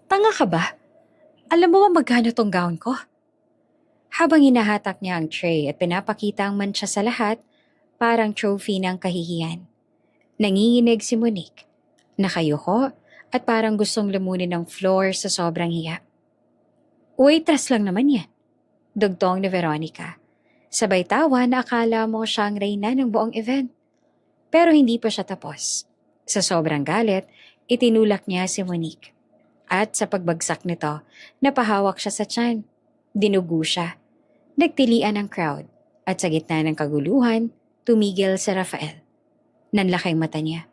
Tanga ka ba? Alam mo ba magkano tong gown ko? Habang hinahatak niya ang tray at pinapakita ang mantsa sa lahat, parang trophy ng kahihiyan. Nanginginig si Monique. Nakayuko at parang gustong lamunin ng floor sa sobrang hiya. Waitress lang naman yan. Dugtong ni Veronica. Sabay tawa na akala mo siyang reyna ng buong event. Pero hindi pa siya tapos. Sa sobrang galit, itinulak niya si Monique. At sa pagbagsak nito, napahawak siya sa tiyan. Dinugo siya. Nagtilian ang crowd. At sa gitna ng kaguluhan, tumigil si Rafael. Nanlaki ang mata niya.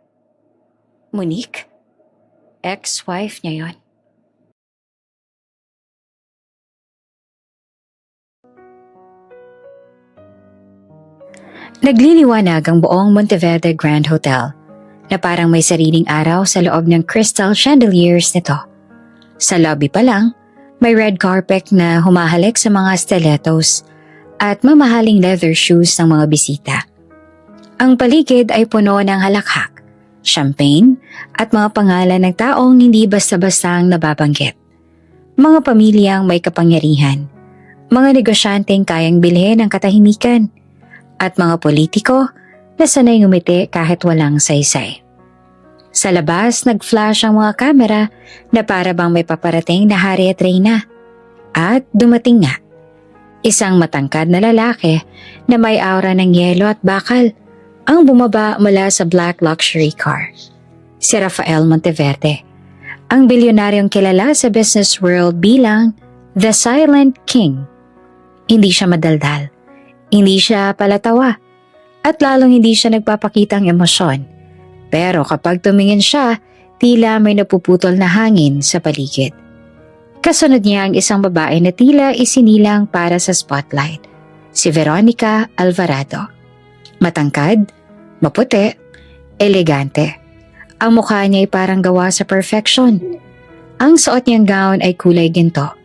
Monique? Ex-wife niya yon. Nagliliwanag ang buong Monteverde Grand Hotel na parang may sariling araw sa loob ng crystal chandeliers nito. Sa lobby pa lang, may red carpet na humahalik sa mga stilettos at mamahaling leather shoes ng mga bisita. Ang paligid ay puno ng halakhak, champagne at mga pangalan ng taong hindi basta-bastang nababanggit. Mga pamilyang may kapangyarihan, mga negosyanteng kayang bilhin ng katahimikan, at mga politiko na sanay ngumiti kahit walang saysay. Sa labas, nag-flash ang mga kamera na para bang may paparating na hari at reyna. At dumating nga, isang matangkad na lalaki na may aura ng yelo at bakal ang bumaba mula sa black luxury car. Si Rafael Monteverde, ang bilyonaryong kilala sa business world bilang The Silent King. Hindi siya madaldal, hindi siya palatawa, at lalong hindi siya nagpapakitang emosyon. Pero kapag tumingin siya, tila may napuputol na hangin sa paligid. Kasunod niya ang isang babae na tila isinilang para sa spotlight, si Veronica Alvarado. Matangkad, maputi, elegante. Ang mukha niya ay parang gawa sa perfection. Ang suot niyang gown ay kulay ginto.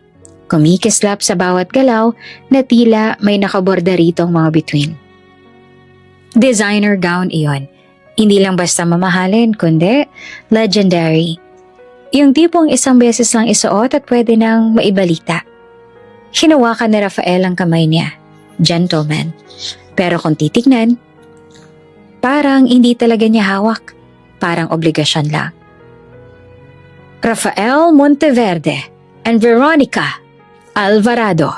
Kumikislap sa bawat galaw na tila may nakaborda ritong mga bituin. Designer gown iyon. Hindi lang basta mamahalin, kundi legendary. Yung tipong isang beses lang isuot at pwede nang maibalita. Hinawakan ni Rafael ang kamay niya. Gentleman. Pero kung titignan, parang hindi talaga niya hawak. Parang obligasyon lang. Rafael Monteverde and Veronica Alvarado.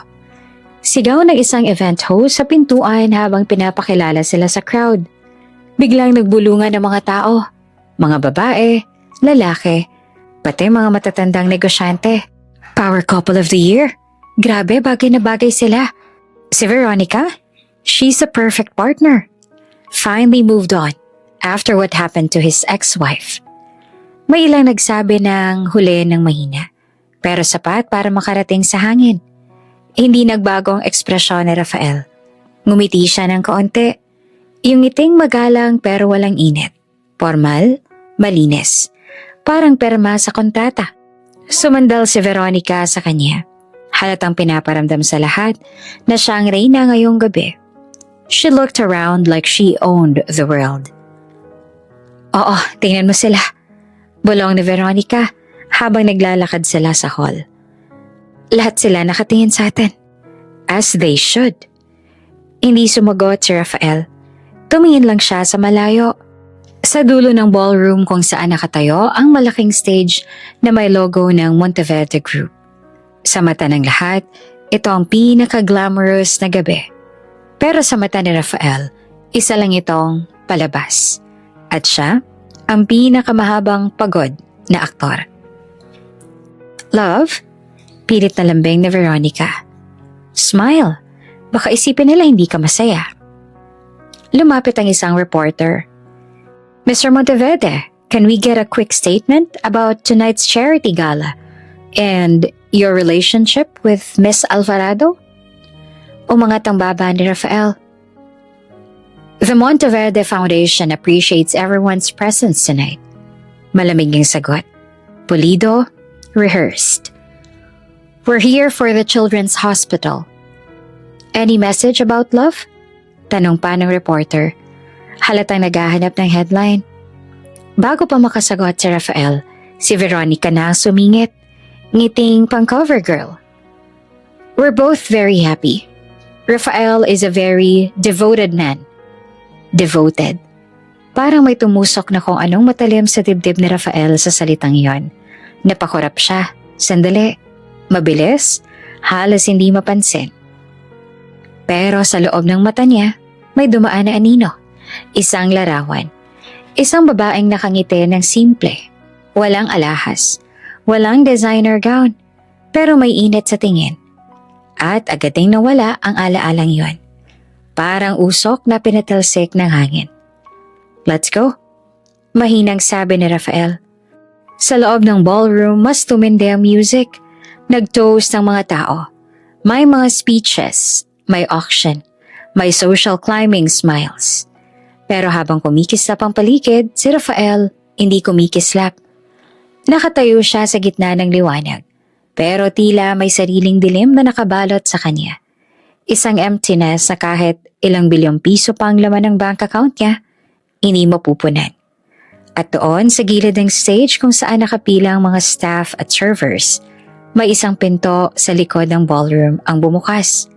Sigaw ng isang event host sa pintuan habang pinapakilala sila sa crowd. Biglang nagbulungan ng mga tao, mga babae, lalaki, pati mga matatandang negosyante. Power couple of the year. Grabe, bagay na bagay sila. Si Veronica, she's a perfect partner. Finally moved on after what happened to his ex-wife. May ilang nagsabi ng huli ng mahina, pero sapat para makarating sa hangin. Hindi nagbago ang ekspresyon ni Rafael. Ngumiti siya ng kaunti. Yung ngiting magalang pero walang init. Formal, malinis. Parang perma sa kontrata. Sumandal si Veronica sa kanya. Halatang pinaparamdam sa lahat na siya ang reyna ngayong gabi. She looked around like she owned the world. Oo, tingnan mo sila. Bulong ni Veronica habang naglalakad sila sa hall. Lahat sila nakatingin sa atin. As they should. Hindi sumagot si Rafael. Tumingin lang siya sa malayo. Sa dulo ng ballroom kung saan nakatayo ang malaking stage na may logo ng Monteverde Group. Sa mata ng lahat, ito ang pinaka-glamorous na gabi. Pero sa mata ni Rafael, isa lang itong palabas. At siya, ang pinakamahabang pagod na aktor. Love? Pilit na lambing ni Veronica. Smile. Baka isipin nila hindi ka masaya. Lumapit ang isang reporter. Mr. Monteverde, can we get a quick statement about tonight's charity gala and your relationship with Miss Alvarado? Umangat ang baba ni Rafael. The Monteverde Foundation appreciates everyone's presence tonight. Malamig yung sagot. Pulido, rehearsed. We're here for the Children's Hospital. Any message about love? Tanong pa ng reporter. Halatang naghahanap ng headline. Bago pa makasagot si Rafael, si Veronica na ang sumingit. ngiting pang cover girl. We're both very happy. Rafael is a very devoted man. Devoted. Parang may tumusok na kung anong matalim sa dibdib ni Rafael sa salitang iyon. Napakurap siya. Sandali. Mabilis. Halos hindi mapansin. Pero sa loob ng mata niya, may dumaan na anino. Isang larawan. Isang babaeng nakangiti ng simple. Walang alahas. Walang designer gown. Pero may init sa tingin. At agad ding nawala ang alaalang yon. Parang usok na pinatalsik ng hangin. Let's go. Mahinang sabi ni Rafael. Sa loob ng ballroom, mas tumindi ang music. Nag-toast ang mga tao. May mga speeches, may auction, may social climbing smiles. Pero habang kumikislap ang paligid, si Rafael hindi kumikislap. Nakatayo siya sa gitna ng liwanag. Pero tila may sariling dilim na nakabalot sa kanya. Isang emptiness na kahit ilang bilyong piso pa ang laman ng bank account niya, hindi mapupunan. At doon sa gilid ng stage kung saan nakapila ang mga staff at servers, may isang pinto sa likod ng ballroom ang bumukas.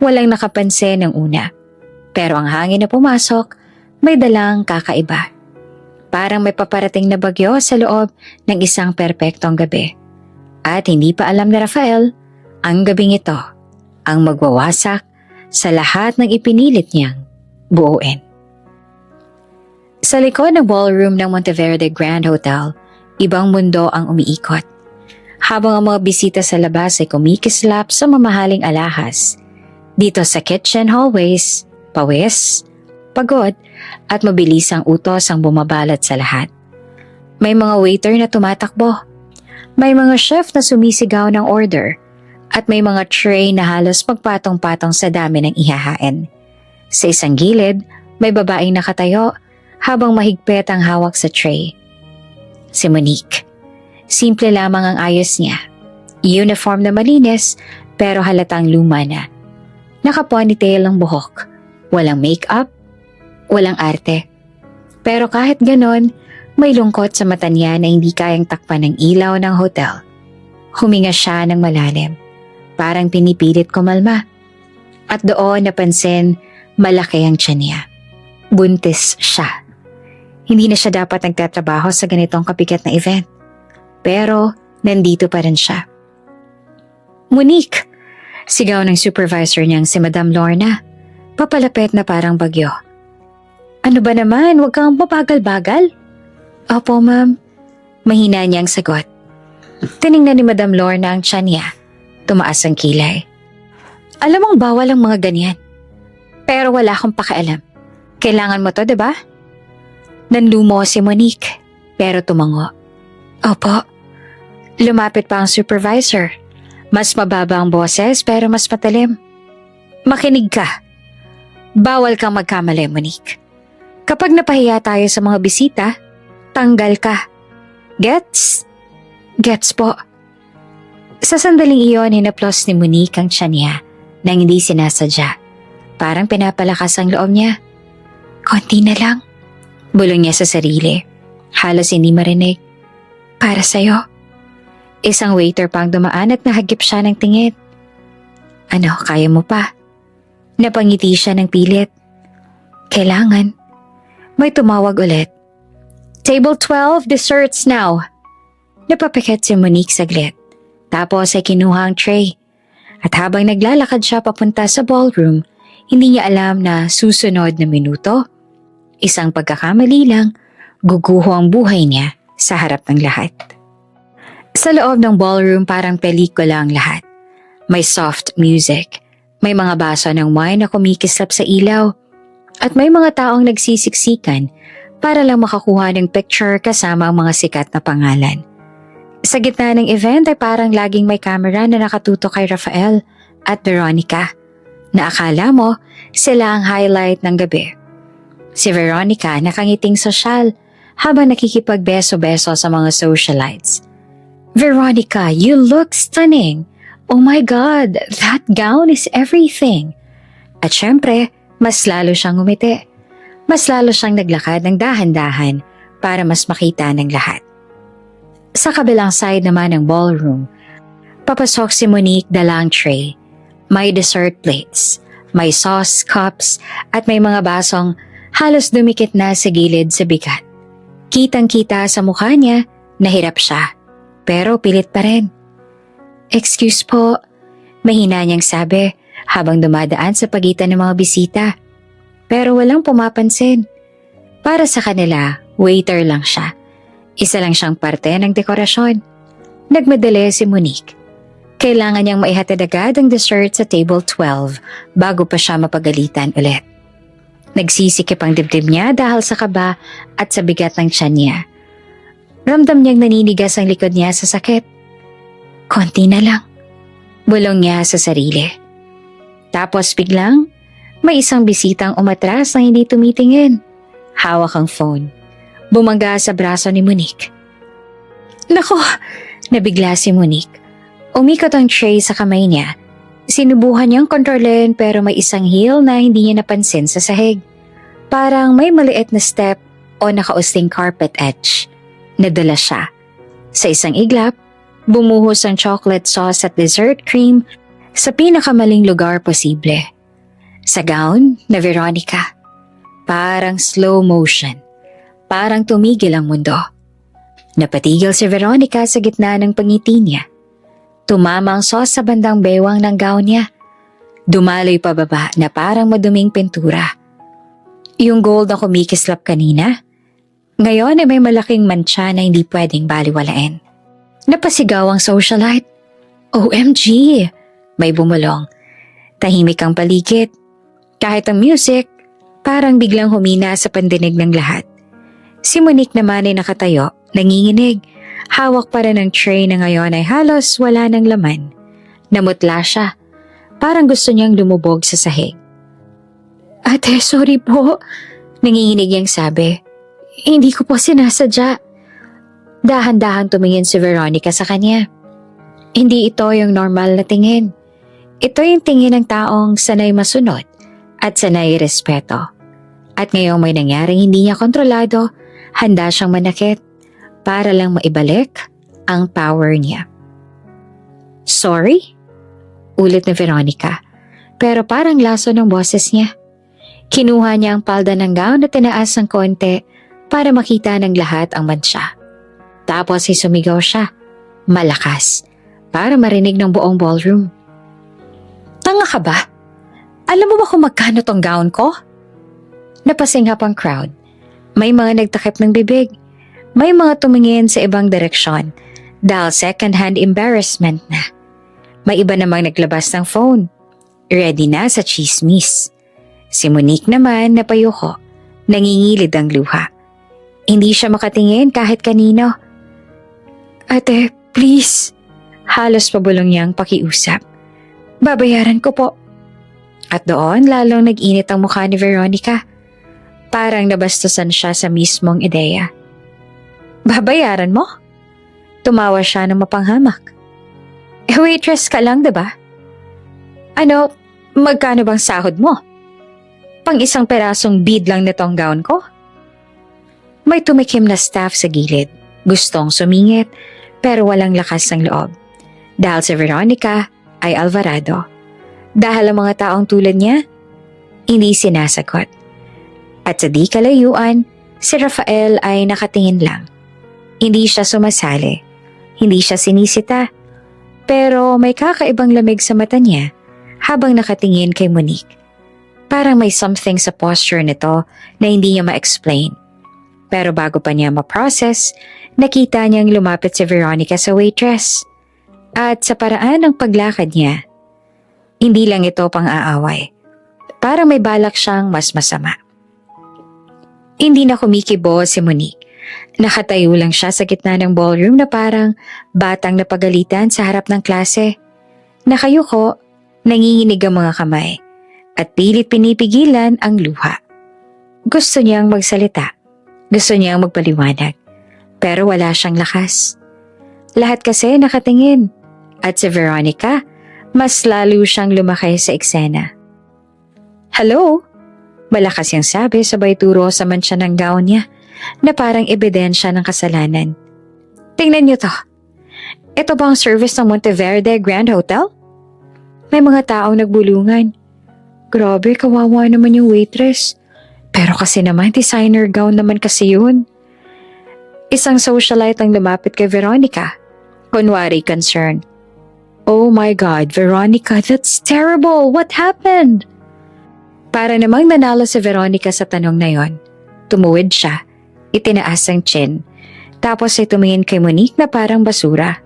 Walang nakapansin ng una, pero ang hangin na pumasok may dalang kakaiba. Parang may paparating na bagyo sa loob ng isang perpektong gabi. At hindi pa alam ni Rafael, ang gabing ito ang magwawasak sa lahat ng ipinilit niyang buuin. Sa likod ng ballroom ng Monteverde Grand Hotel, ibang mundo ang umiikot. Habang ang mga bisita sa labas ay kumikislap sa mamahaling alahas, dito sa kitchen hallways, pawis, pagod at mabilis ang utos ang bumabalot sa lahat. May mga waiter na tumatakbo. May mga chef na sumisigaw ng order at may mga tray na halos magpatong-patong sa dami ng ihahain. Sa isang gilid, may babaeng nakatayo habang mahigpit ang hawak sa tray. Si Monique. Simple lamang ang ayos niya. Uniform na malinis pero halatang luma na. Naka-ponytail ang buhok. Walang makeup, walang arte. Pero kahit ganon, may lungkot sa mata niya na hindi kayang takpan ng ilaw ng hotel. Huminga siya ng malalim. Parang pinipilit kumalma. At doon napansin, malaki ang tiyan niya. Buntis siya. Hindi na siya dapat nagtatrabaho sa ganitong kapikat na event. Pero nandito pa rin siya. Monique! Sigaw ng supervisor niyang si Madam Lorna. Papalapit na parang bagyo. Ano ba naman? Huwag kang mabagal-bagal. Opo, ma'am. Mahina niyang sagot. Tiningnan ni Madam Lorna ang tiyan niya. Tumaas ang kilay. Alam mong bawal ang mga ganyan. Pero wala akong pakialam. Kailangan mo to, diba? Nanlumo si Monique, pero tumango. Opo. Lumapit pa ang supervisor. Mas mababa ang boses pero mas matalim. Makinig ka. Bawal kang magkamali, Monique. Kapag napahiya tayo sa mga bisita, tanggal ka. Gets? Gets po. Sa sandaling iyon, hinaplos ni Monique ang tiyan niya nang hindi sinasadya. Parang pinapalakas ang loob niya. Konti na lang. Bulong niya sa sarili. Halos hindi marinig. Para sa'yo. Isang waiter pang dumaan at nahagip siya ng tingin. Ano, kaya mo pa? Napangiti siya ng pilit. Kailangan. May tumawag ulit. Table 12, desserts now. Napapikit si Monique saglit. Tapos ay kinuha ang tray. At habang naglalakad siya papunta sa ballroom, hindi niya alam na susunod na minuto, isang pagkakamali lang, guguho ang buhay niya sa harap ng lahat. Sa loob ng ballroom parang pelikula ang lahat. May soft music, may mga baso ng wine na kumikislap sa ilaw, at may mga taong nagsisiksikan para lang makakuha ng picture kasama ang mga sikat na pangalan. Sa gitna ng event ay parang laging may camera na nakatutok kay Rafael at Veronica, na akala mo sila ang highlight ng gabi. Si Veronica nakangiting sosyal habang nakikipagbeso-beso sa mga socialites. Veronica, you look stunning! Oh my God, that gown is everything! At syempre, mas lalo siyang ngumiti. Mas lalo siyang naglakad ng dahan-dahan para mas makita ng lahat. Sa kabilang side naman ng ballroom, papasok si Monique dalang tray. May dessert plates, may sauce cups at may mga basong halos dumikit na sa gilid sa bigat. Kitang-kita sa mukha niya na hirap siya, pero pilit pa rin. "Excuse po," mahina niyang sabi habang dumadaan sa pagitan ng mga bisita. Pero walang pumapansin. Para sa kanila, waiter lang siya. Isa lang siyang parte ng dekorasyon. Nagmadali si Monique. Kailangan niyang maihatid agad ang dessert sa table 12 bago pa siya mapagalitan ulit. Nagsisikip ang dibdib niya dahil sa kaba at sa bigat ng tiyan niya. Ramdam niyang naninigas ang likod niya sa sakit. "Konti na lang," bulong niya sa sarili. Tapos biglang, may isang bisitang umatras na hindi tumitingin. Hawak ang phone. Bumangga sa braso ni Monique. "Nako!" Nabigla si Monique. Umikot ang tray sa kamay niya. Sinubuhan niyang kontrolin pero may isang heel na hindi niya napansin sa sahig. Parang may maliit na step o nakausling carpet edge. Nadala siya. Sa isang iglap, bumuhos ang chocolate sauce at dessert cream sa pinakamaling lugar posible. Sa gown na Veronica. Parang slow motion. Parang tumigil ang mundo. Napatigil si Veronica sa gitna ng pangiti niya. Tumama ang sauce sa bandang bewang ng gown niya. Dumaloy pababa na parang maduming pintura. Yung gold na kumikislap kanina, ngayon ay may malaking mantsa na hindi pwedeng baliwalain. Napasigaw ang socialite. "OMG!" May bumulong. Tahimik ang paligid. Kahit ang music, parang biglang humina sa pandinig ng lahat. Si Monique naman ay nakatayo, nanginginig. Hawak pa rin ang tray na ngayon ay halos wala ng laman. Namutla siya. Parang gusto niyang lumubog sa sahig. "Ate, sorry po," nanginginig niyang sabi. "Hindi ko po sinasadya." Dahan-dahan tumingin si Veronica sa kanya. Hindi ito yung normal na tingin. Ito yung tingin ng taong sanay masunod at sanay respeto. At ngayong may nangyaring hindi niya kontrolado, handa siyang manakit para lang maibalik ang power niya. "Sorry?" Ulit ni Veronica, pero parang laso ng boses niya. Kinuha niya ang palda ng gown at tinaas ng konti para makita ng lahat ang mantsa. Tapos ay sumigaw siya, malakas, para marinig ng buong ballroom. "Tanga ka ba? Alam mo ba kung magkano tong gown ko?" Napasingap ang crowd. May mga nagtakip ng bibig. May mga tumingin sa ibang direksyon dahil second-hand embarrassment na. May iba namang naglabas ng phone. Ready na sa chismis. Si Monique naman napayuko. Nangingilid ang luha. Hindi siya makatingin kahit kanino. "Ate, please." Halos pabulong niyang pakiusap. "Babayaran ko po." At doon lalong nag-init ang mukha ni Veronica. Parang nabastusan siya sa mismong ideya. "Babayaran mo?" Tumawa siya ng mapanghamak. Waitress ka lang, diba? Ano, magkano bang sahod mo? Pang isang perasong bead lang nitong gown ko? May tumikim na staff sa gilid. Gustong sumingit, pero walang lakas ng loob. Dahil si Veronica ay Alvarado. Dahil ang mga taong tulad niya, hindi sinasagot. At sa di kalayuan, si Rafael ay nakatingin lang. Hindi siya sumasali. Hindi siya sinisita. Pero may kakaibang lamig sa mata niya habang nakatingin kay Monique. Parang may something sa posture nito na hindi niya ma-explain. Pero bago pa niya ma-process, nakita niyang lumapit si Veronica sa waitress. At sa paraan ng paglakad niya, hindi lang ito pang-aaway. Parang may balak siyang mas masama. Hindi na kumikibo si Monique. Nakatayo lang siya sa gitna ng ballroom na parang batang napagalitan sa harap ng klase. Nakayuko, nanginginig ang mga kamay at pilit pinipigilan ang luha. Gusto niyang magsalita. Gusto niyang magpaliwanag. Pero wala siyang lakas. Lahat kasi nakatingin. At si Veronica, mas lalo siyang lumaki sa eksena. "Hello?" Malakas yung sabi sabay turo sa mantsa ng gown niya na parang ebidensya ng kasalanan. Tingnan niyo to. Ito ba ang service ng Monteverde Grand Hotel? May mga taong nagbulungan. Grabe, kawawa naman yung waitress. Pero kasi naman, designer gown naman kasi yun. Isang socialite ang lumapit kay Veronica. Kunwari concerned. Oh my God, Veronica, that's terrible. What happened? Para namang nanalo si Veronica sa tanong na yon, tumuwid siya, itinaas ang chin, tapos ay tumingin kay Monique na parang basura.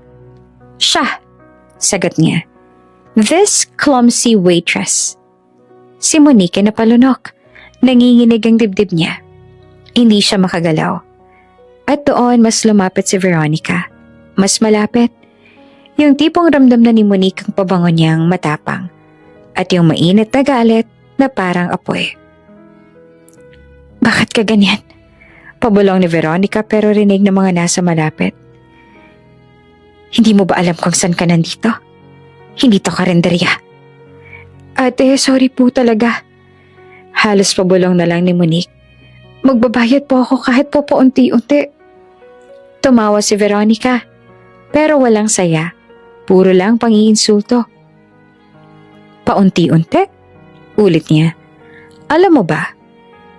Siya, sagot niya. This clumsy waitress. Si Monique ay napalunok. Nanginginig ang dibdib niya. Hindi siya makagalaw. At doon mas lumapit si Veronica. Mas malapit. Yung tipong ramdam na ni Monique ang pabango niyang matapang. At yung mainit na galit na parang apoy. Bakit ka ganyan? Pabulong ni Veronica pero rinig ng mga nasa malapit. Hindi mo ba alam kung saan ka nandito? Hindi to karinderya. Ate, sorry po talaga. Halos pabulong na lang ni Monique. Magbabayad po ako kahit po paunti-unti. Tumawa si Veronica. Pero walang saya. Puro lang pangiinsulto. Paunti-unti? Ulit niya. Alam mo ba,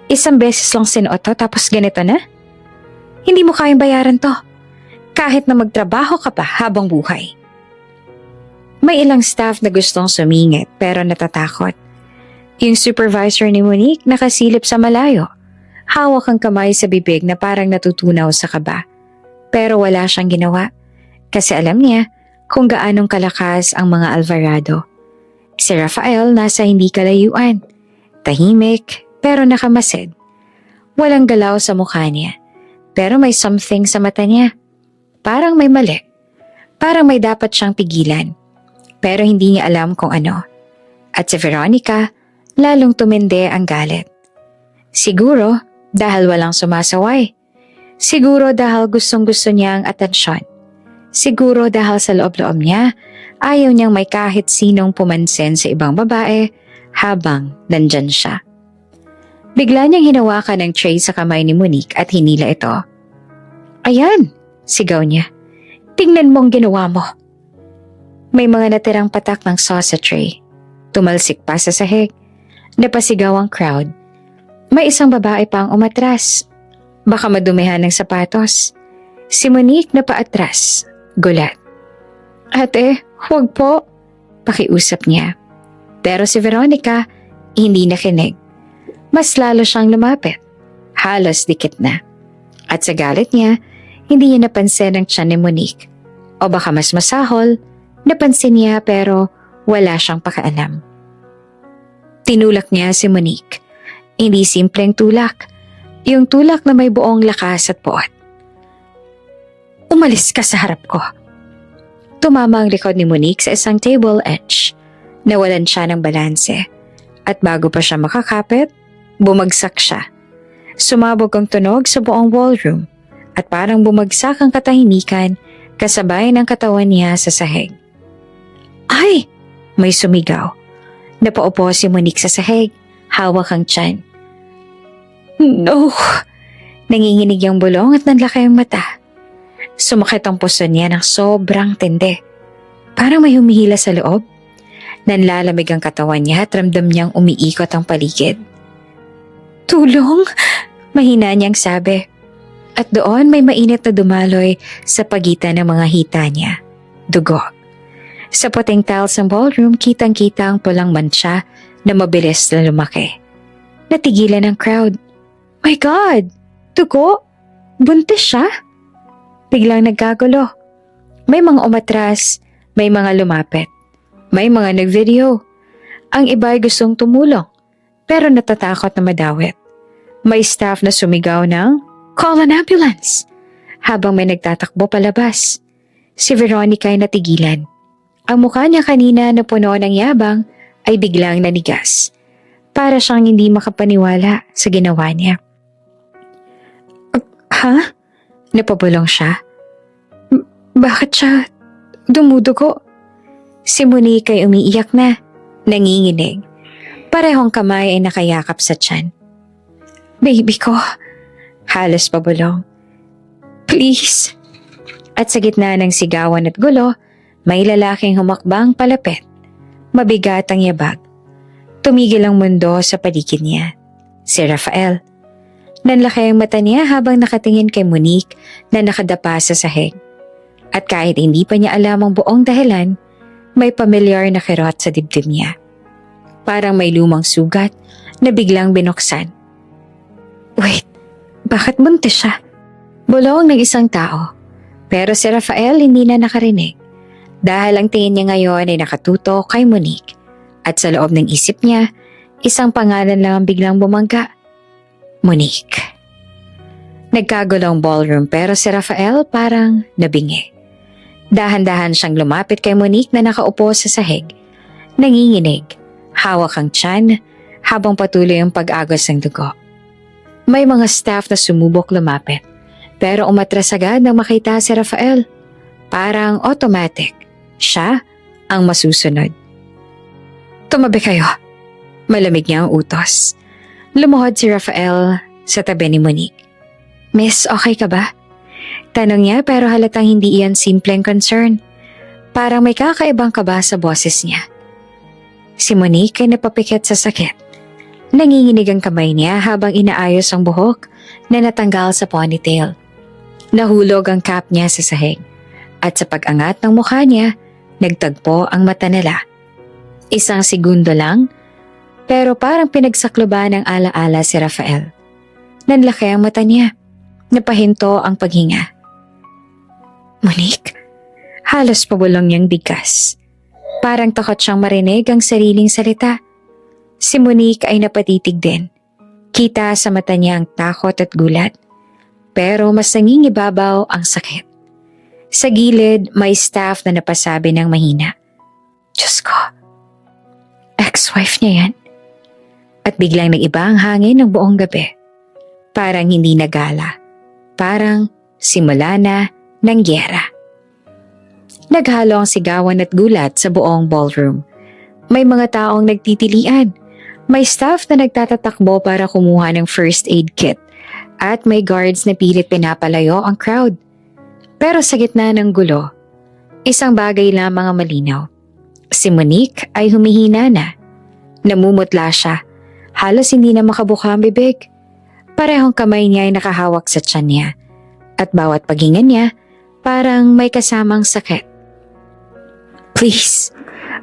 isang beses lang sinuot to tapos ganito na? Hindi mo kayang bayaran to. Kahit na magtrabaho ka pa habang buhay. May ilang staff na gustong sumingit pero natatakot. Yung supervisor ni Monique nakasilip sa malayo. Hawak ang kamay sa bibig na parang natutunaw sa kaba. Pero wala siyang ginawa. Kasi alam niya kung gaanong kalakas ang mga Alvarado. Si Rafael nasa hindi kalayuan. Tahimik pero nakamasid. Walang galaw sa mukha niya. Pero may something sa mata niya. Parang may mali. Parang may dapat siyang pigilan. Pero hindi niya alam kung ano. At si Veronica, lalong tumindi ang galit. Siguro dahil walang sumasaway. Siguro dahil gustong-gusto niya ang atensyon. Siguro dahil sa loob-loob niya, ayaw niyang may kahit sinong pumansin sa ibang babae habang nandyan siya. Bigla niyang hinawakan ang tray sa kamay ni Monique at hinila ito. Ayan, sigaw niya. Tingnan mo ang ginawa mo. May mga natirang patak ng sauce sa tray. Tumalsik pa sa sahig. Napasigaw ang crowd. May isang babae pa ang umatras. Baka madumihan ng sapatos. Si Monique na paatras. Gulat. Ate, huwag po. Pakiusap niya. Pero si Veronica, hindi nakinig. Mas lalo siyang lumapit. Halos dikit na. At sa galit niya, hindi niya napansin ang tiyan ni Monique. O baka mas masahol, napansin niya pero wala siyang pakialam. Tinulak niya si Monique. Hindi simpleng tulak. Yung tulak na may buong lakas at puot. Umalis ka sa harap ko. Tumama ang likod ni Monique sa isang table edge. Nawalan siya ng balanse. At bago pa siya makakapit, bumagsak siya. Sumabog ang tunog sa buong ballroom. At parang bumagsak ang katahimikan kasabay ng katawan niya sa sahig. Ay! May sumigaw. Napaupo si Monique sa sahig. Hawak ang tiyan. No! Nanginginig ang bulong at nanlaki ang mata. Sumakit ang puso niya ng sobrang tindi. Parang may humihila sa loob. Nanlalamig ang katawan niya at ramdam niyang umiikot ang paligid. Tulong! Mahina niyang sabi. At doon may mainit na dumaloy sa pagitan ng mga hita niya. Dugo. Sa puting tiles ng ballroom, kitang-kita ang pulang mantsa na mabilis na lumaki. Natigilan ang crowd. My God! Dugo? Buntis siya? Biglang nagkagulo. May mga umatras, may mga lumapit, may mga nag-video. Ang iba ay gustong tumulong, pero natatakot na madawit. May staff na sumigaw ng, "Call an ambulance!" Habang may nagtatakbo palabas. Si Veronica ay natigilan. Ang mukha niya kanina na puno ng yabang ay biglang nanigas. Para siyang hindi makapaniwala sa ginawa niya. Ha? Napabulong siya. Bakit siya dumudugo? Si Monique ay umiiyak na, nanginginig. Parehong kamay ay nakayakap sa tiyan. Baby ko, halos pabulong. Please, At sa gitna ng sigawan at gulo, may lalaking humakbang palapit. Mabigat ang yabag. Tumigil ang mundo sa paligid niya. Si Rafael. Nanlaki ang mata niya habang nakatingin kay Monique na nakadapa sa sahig. At kahit hindi pa niya alam ang buong dahilan, may pamilyar na kirot sa dibdib niya. Parang may lumang sugat na biglang binuksan. Wait, bakit buntis siya? Bulong ng isang tao. Pero si Rafael hindi na nakarinig dahil ang tingin niya ngayon ay nakatutok kay Monique at sa loob ng isip niya, isang pangalan lang ang biglang bumangga. Monique. Nagkagulong ballroom pero si Rafael parang nabingi. Dahan-dahan siyang lumapit kay Monique na nakaupo sa sahig. Nanginginig, hawak ang tiyan habang patuloy ang pag-agos ng dugo. May mga staff na sumubok lumapit. Pero umatras agad nang makita si Rafael. Parang automatic. Siya ang masusunod. Tumabi kayo. Malamig niya ang utos. Lumuhod si Rafael sa tabi ni Monique. Miss, okay ka ba? Tanong niya pero halatang hindi iyan simpleng concern. Parang may kakaibang kaba sa boses niya. Si Monique ay napapikit sa sakit. Nanginginig ang kamay niya habang inaayos ang buhok na natanggal sa ponytail. Nahulog ang cap niya sa sahig at sa pag-angat ng mukha niya, nagtagpo ang mata nila. Isang segundo lang, pero parang pinagsakloban ng alaala si Rafael. Nanlaki ang mata niya, napahinto ang paghinga. Monique, halos pabulong niyang bigkas. Parang takot siyang marinig ang sariling salita. Si Monique ay napatitig din. Kita sa mata niya ang takot at gulat. Pero mas nangingibabaw ang sakit. Sa gilid, may staff na napasabi ng mahina. Diyos ko, ex-wife niya yan. At biglang nag-iba ang hangin ng buong gabi. Parang hindi nagala. Parang simula na ng gyera. Naghalo ang sigawan at gulat sa buong ballroom. May mga taong nagtitilian. May staff na nagtatatakbo para kumuha ng first aid kit. At may guards na pilit pinapalayo ang crowd. Pero sa gitna ng gulo, isang bagay lamang ang malinaw. Si Monique ay humihina na. Namumutla siya. Halos hindi na makabuka ang bibig. Parehong kamay niya ay nakahawak sa tiyan niya. At bawat paghinga niya, parang may kasamang sakit. Please,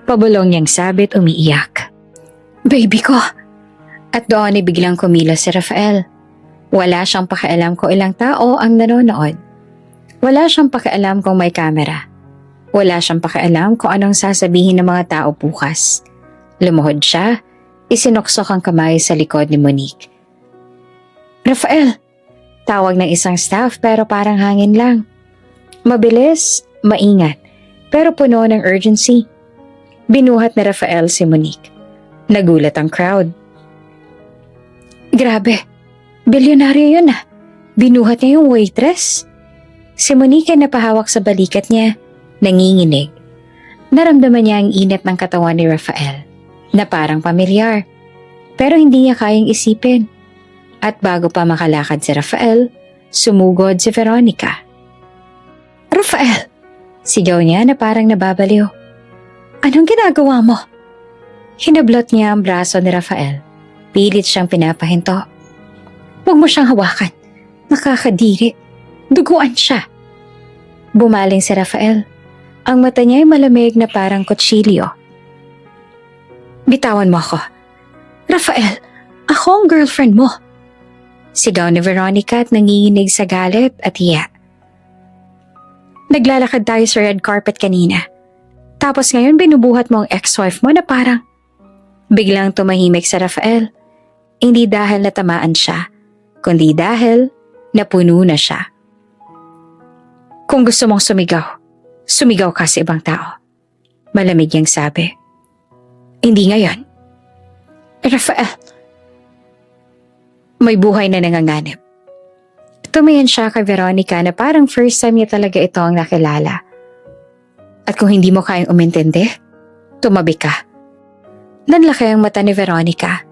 pabulong niyang sabit umiiyak. Baby ko! At doon ay biglang kumilos si Rafael. Wala siyang pakialam kung ilang tao ang nanonood. Wala siyang pakialam kung may kamera. Wala siyang pakialam kung anong sasabihin ng mga tao bukas. Lumuhod siya, isinuksok ang kamay sa likod ni Monique. Rafael! Tawag ng isang staff pero parang hangin lang. Mabilis, maingat, pero puno ng urgency. Binuhat ni Rafael si Monique. Nagulat ang crowd. Grabe! Bilyonaryo yun ah. Binuhat niya yung waitress. Si Monique ay napahawak sa balikat niya, nanginginig. Naramdaman niya ang init ng katawan ni Rafael, na parang pamilyar. Pero hindi niya kayang isipin. At bago pa makalakad si Rafael, sumugod si Veronica. Rafael! Sigaw niya na parang nababaliw. Anong ginagawa mo? Hinablot niya ang braso ni Rafael. Pilit siyang pinapahinto. Huwag mo siyang hawakan. Nakakadiri. Duguan siya. Bumaling si Rafael. Ang mata niya ay malamig na parang kutsilyo. Bitawan mo ako. Rafael, ako ang girlfriend mo. Sigaw ni Veronica at nanginginig sa galit at hiya. Naglalakad tayo sa red carpet kanina. Tapos ngayon binubuhat mo ang ex-wife mo na parang... Biglang tumahimik si Rafael. Hindi dahil natamaan siya, kundi dahil napuno na siya. Kung gusto mong sumigaw, sumigaw ka sa ibang tao. Malamig niyang sabi. Hindi ngayon. Rafael. May buhay na nanganganib. Tumingin siya kay Veronica na parang first time niya talaga ito ang nakilala. At kung hindi mo kayang umintindi, tumabi ka. Nanlaki ang mata ni Veronica.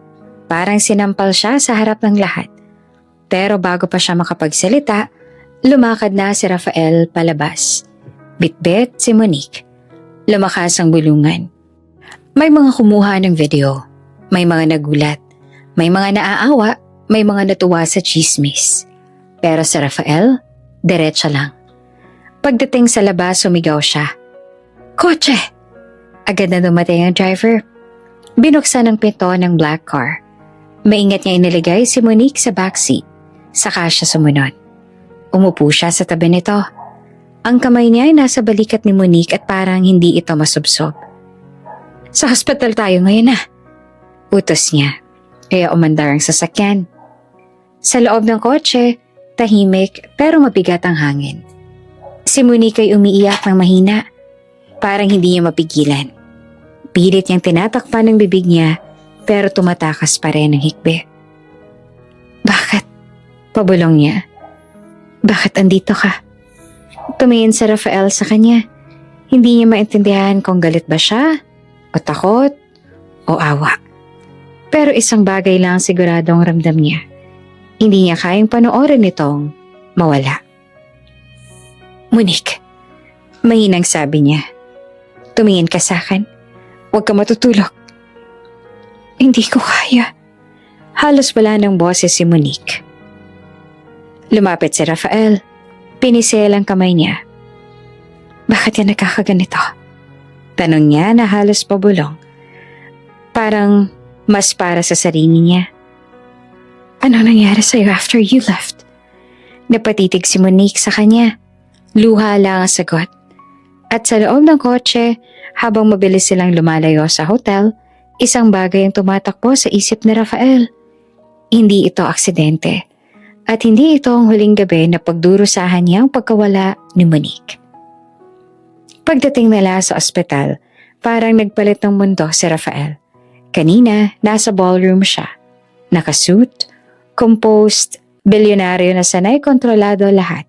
Parang sinampal siya sa harap ng lahat. Pero bago pa siya makapagsalita, Lumakad na si Rafael palabas. Bitbit si Monique. Lumakas ang bulungan. May mga kumuha ng video. May mga nagulat. May mga naaawa. May mga natuwa sa chismis. Pero si Rafael, diretsa lang. Pagdating sa labas, sumigaw siya. Kotse! Agad na dumating ang driver. Binuksan ang pinto ng black car. Maingat niya iniligay si Monique sa backseat. Saka siya sumunod. Umupo siya sa tabi nito. Ang kamay niya ay nasa balikat ni Monique at parang hindi ito masubsob. Sa hospital tayo ngayon na. Utos niya. Kaya umandar ang sasakyan. Sa loob ng kotse, tahimik pero mabigat ang hangin. Si Monique ay umiiyak ng mahina. Parang hindi niya mapigilan. Pilit niyang tinatakpan ng bibig niya pero tumatakas pa rin ang hikbi. Bakit? Pabulong niya. Bakit andito ka? Tumingin si Rafael sa kanya. Hindi niya maintindihan kung galit ba siya, o takot, o awa. Pero isang bagay lang siguradong ramdam niya. Hindi niya kayang panoorin itong mawala. Monique, mahinang sabi niya. Tumingin ka sa akin. Huwag ka matutulog. Hindi ko kaya. Halos wala ng boses si Monique. Lumapit si Rafael. Pinisel ang kamay niya. Bakit yan nagkakaganito? Tanong niya na halos pabulong. Parang mas para sa sarili niya. Ano nangyari sa'yo after you left? Napatitig si Monique sa kanya. Luha lang ang sagot. At sa loob ng kotse, habang mabilis silang lumalayo sa hotel, isang bagay ang tumatakbo sa isip ni Rafael. Hindi ito aksidente. At hindi ito ang huling gabi na pagdurusahan niya ang pagkawala ni Monique. Pagdating nila sa ospital, parang nagpalit ng mundo si Rafael. Kanina, nasa ballroom siya. Nakasuit, composed, bilyonaryo na sanay kontrolado lahat.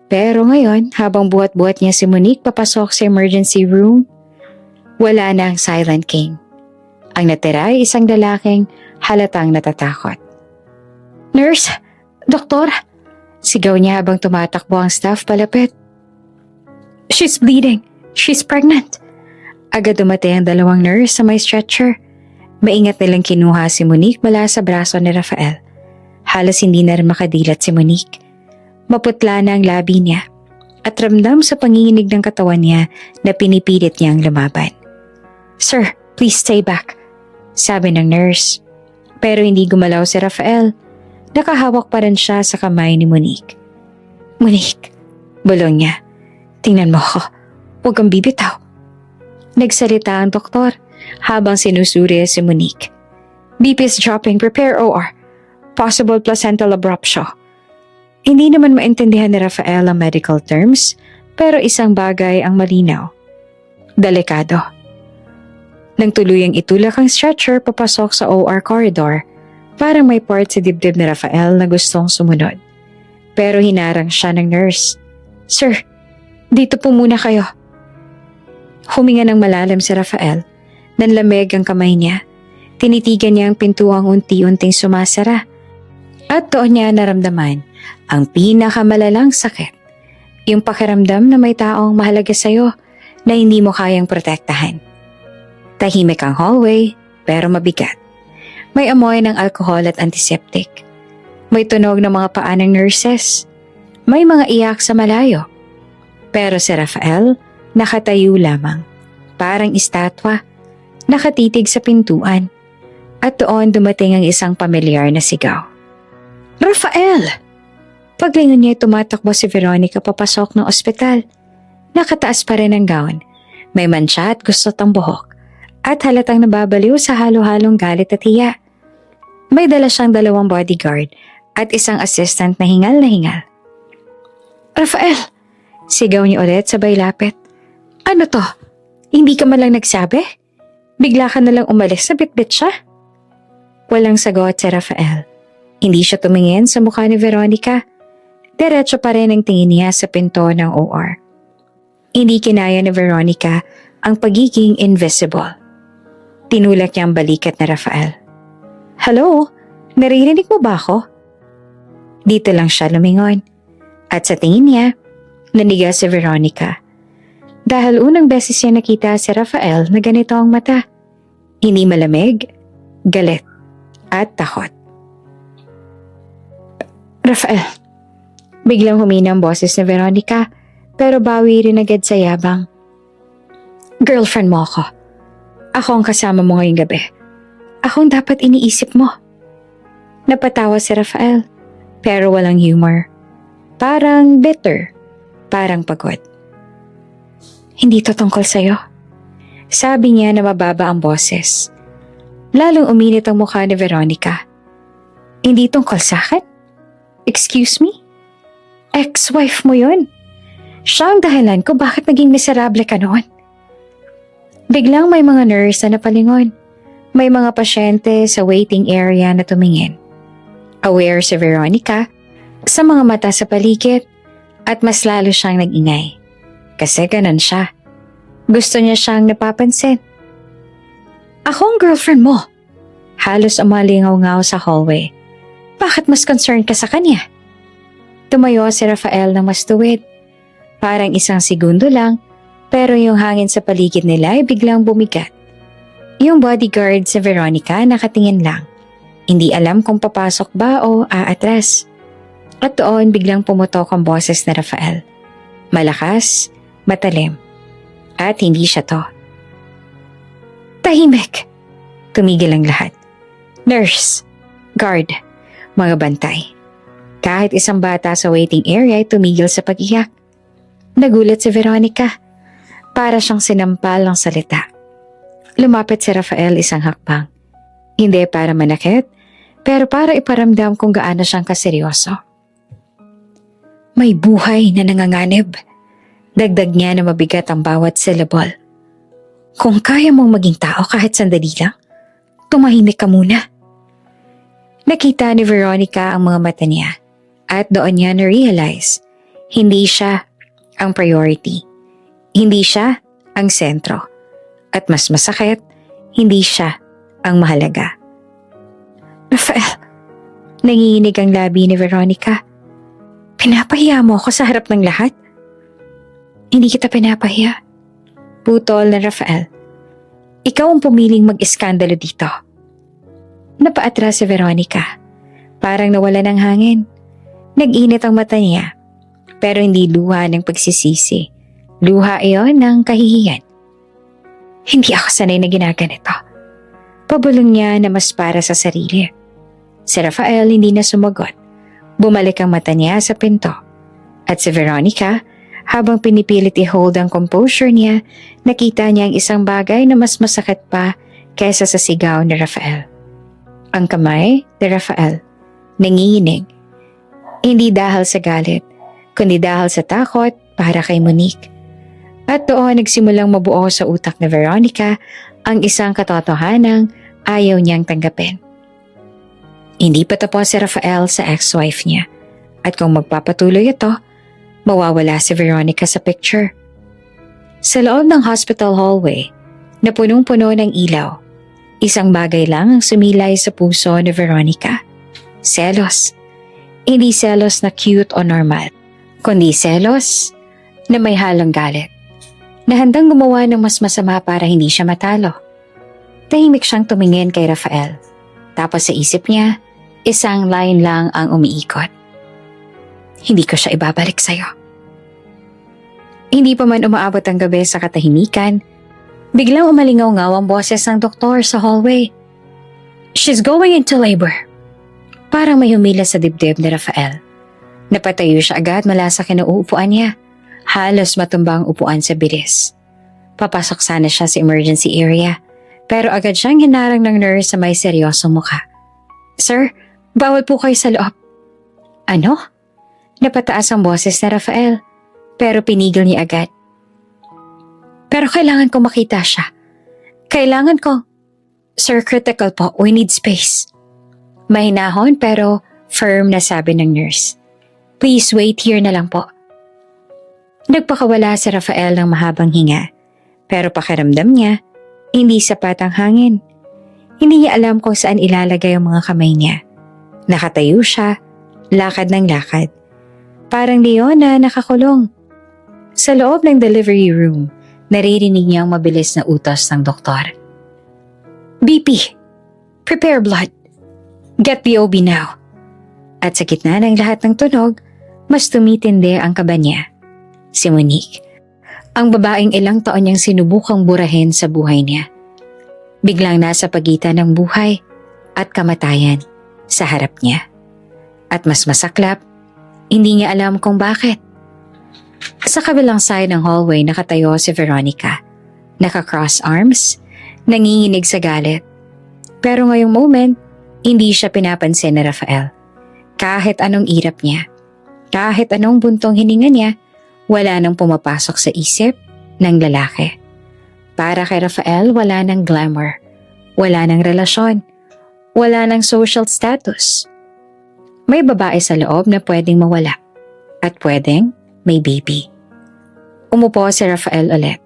Pero ngayon, habang buhat-buhat niya si Monique papasok sa emergency room, wala na ang Silent King. Ang natira ay isang lalaking halatang natatakot. Nurse! Doktor! Sigaw niya habang tumatakbo ang staff palapit. She's bleeding! She's pregnant! Agad dumating ang dalawang nurse sa may stretcher. Maingat nilang kinuha si Monique mula sa braso ni Rafael. Halos hindi na rin makadilat si Monique. Maputla na ang labi niya at ramdam sa panginginig ng katawan niya na pinipilit niyang lumaban. Sir, please stay back, sabi ng nurse. Pero hindi gumalaw si Rafael. Nakahawak pa rin siya sa kamay ni Monique. Monique, bulong niya. Tingnan mo ako. Huwag kang bibitaw. Nagsalita ang doktor habang sinusuri si Monique. BP's dropping, prepare OR. Possible placental abruptio. Hindi naman maintindihan ni Rafael ang medical terms, pero isang bagay ang malinaw. Delikado. Nang tuluyang itulak ang stretcher papasok sa OR corridor, parang may part sa dibdib ni Rafael na gustong sumunod. Pero hinarang siya ng nurse. Sir, dito po muna kayo. Huminga ng malalim si Rafael. Nanlamig ang kamay niya. Tinitigan niya ang pintuang unti-unting sumasara. At doon niya naramdaman ang pinakamalalang sakit. Yung pakiramdam na may taong mahalaga sa'yo na hindi mo kayang protektahan. Tahimik ang hallway pero mabigat. May amoy ng alkohol at antiseptic. May tunog ng mga paa ng nurses. May mga iyak sa malayo. Pero si Rafael nakatayo lamang. Parang estatwa. Nakatitig sa pintuan. At doon dumating ang isang pamilyar na sigaw. Rafael! Paglingon niya tumatakbo si Veronica papasok ng ospital. Nakataas pa rin ang gown. May mantsa at gustot ang buhok. At halatang nababaliw sa halo-halong galit at hiya. May dala siyang 2 bodyguard at isang assistant na hingal na hingal. Rafael! Sigaw niya ulit sabay lapit. Ano to? Hindi ka man lang nagsabi? Bigla ka nalang umalis sa bitbit siya? Walang sagot si Rafael. Hindi siya tumingin sa mukha ni Veronica. Diretso pa rin ang tingin niya sa pinto ng OR. Hindi kinaya ni Veronica ang pagiging invisible. Tinulak niya ang balikat ni Rafael. Hello? Naririnig mo ba ako? Dito lang siya lumingon. At sa tingin niya, naniga si Veronica. Dahil unang beses niya nakita si Rafael na ganito ang mata. Hindi malamig, galit, at takot. Rafael, biglang humina ang boses ni Veronica pero bawi rin agad sa yabang. Girlfriend mo ako. Ako ang kasama mo ngayong gabi. Ako ang dapat iniisip mo. Napatawa si Rafael pero walang humor. Parang bitter, parang pagod. Hindi to tungkol sa'yo. Sabi niya na mababa ang boses. Lalong uminit ang mukha ni Veronica. Hindi tungkol sa akin? Excuse me? Ex-wife mo yun. Siya ang dahilan ko bakit naging miserable ka noon. Biglang may mga nurse na napalingon. May mga pasyente sa waiting area na tumingin. Aware si Veronica sa mga mata sa paligid at mas lalo siyang nag-ingay. Kasi ganun siya. Gusto niya siyang napapansin. Ako ang girlfriend mo. Halos umalingaw-ngaw sa hallway. Bakit mas concerned ka sa kanya? Tumayo si Rafael ng mas tuwid. Parang isang segundo lang, pero yung hangin sa paligid nila ay biglang bumigat. Yung bodyguard si Veronica nakatingin lang. Hindi alam kung papasok ba o aatras. At doon biglang pumutok ang boses na Rafael. Malakas, matalim. At hindi siya to. Tahimik! Tumigil ang lahat. Nurse, guard, mga bantay. Kahit isang bata sa waiting area ay tumigil sa pag-iyak. Nagulat si Veronica. Para siyang sinampal ng salita. Lumapit si Rafael isang hakbang. Hindi para manakit, pero para iparamdam kung gaano siyang kaseryoso. May buhay na nanganganib. Dagdag niya na mabigat ang bawat syllable. Kung kaya mong maging tao kahit sandali lang, tumahimik ka muna. Nakita ni Veronica ang mga mata niya at doon niya na-realize hindi siya ang priority. Hindi siya ang sentro. At mas masakit, hindi siya ang mahalaga. Rafael, nanginginig ang labi ni Veronica. Pinapahiya mo ako sa harap ng lahat? Hindi kita pinapahiya. Putol na Rafael. Ikaw ang pumiling mag-iskandalo dito. Napaatras si Veronica. Parang nawala ng hangin. Nag-init ang mata niya. Pero hindi luha ng pagsisisi. Luha iyon ng kahihiyan. Hindi ako sanay na ginaganito. Pabulong niya na mas para sa sarili. Si Rafael hindi na sumagot. Bumalik ang mata niya sa pinto. At si Veronica, habang pinipilit i-hold ang composure niya, nakita niya ang isang bagay na mas masakit pa kaysa sa sigaw ni Rafael. Ang kamay ni Rafael, nanginginig. Hindi dahil sa galit, kundi dahil sa takot para kay Monique. At doon nagsimulang mabuo sa utak ni Veronica ang isang katotohanang ayaw niyang tanggapin. Hindi pa tapos si Rafael sa ex-wife niya. At kung magpapatuloy ito, mawawala si Veronica sa picture. Sa loob ng hospital hallway, na punong-puno ng ilaw, isang bagay lang ang sumilay sa puso ni Veronica. Selos. Hindi selos na cute o normal, kundi selos na may halong galit. Na handang gumawa ng mas masama para hindi siya matalo. Tahimik siyang tumingin kay Rafael. Tapos sa isip niya, isang line lang ang umiikot. Hindi ko siya ibabalik sa'yo. Hindi pa man umaabot ang gabi sa katahimikan, biglang umalingaw-ngaw ang boses ng doktor sa hallway. She's going into labor. Parang may humila sa dibdib ni Rafael. Napatayo siya agad mula sa kinauupuan niya. Halos matumba ang upuan sa bilis. Papasok sana siya sa emergency area, pero agad siyang hinarang ng nurse sa may seryosong mukha. Sir, bawal po kayo sa loob. Ano? Napataas ang boses ni Rafael, pero pinigil niya agad. Pero kailangan ko makita siya. Kailangan ko. Sir, critical po. We need space. Mahinahon pero firm na sabi ng nurse. Please wait here na lang po. Nagpakawala si Rafael ng mahabang hinga, pero pakiramdam niya, hindi sapat ang hangin. Hindi niya alam kung saan ilalagay ang mga kamay niya. Nakatayo siya, lakad ng lakad. Parang leon na nakakulong. Sa loob ng delivery room, naririnig niya ang mabilis na utos ng doktor. BP! Prepare blood! Get the OB now! At sa gitna ng lahat ng tunog, mas tumitindi ang kaba niya. Si Monique. Ang babaeng ilang taon niyang sinubukang burahin sa buhay niya. Biglang nasa pagitan ng buhay at kamatayan sa harap niya. At mas masaklap, hindi niya alam kung bakit. Sa kabilang side ng hallway nakatayo si Veronica. Naka-cross arms, nanginginig sa galit. Pero ngayong moment, hindi siya pinapansin ni Rafael. Kahit anong irap niya, kahit anong buntong hininga niya, wala nang pumapasok sa isip ng lalaki. Para kay Rafael, wala nang glamour, wala nang relasyon, wala nang social status. May babae sa loob na pwedeng mawala at pwedeng may baby. Umupo si Rafael ulit,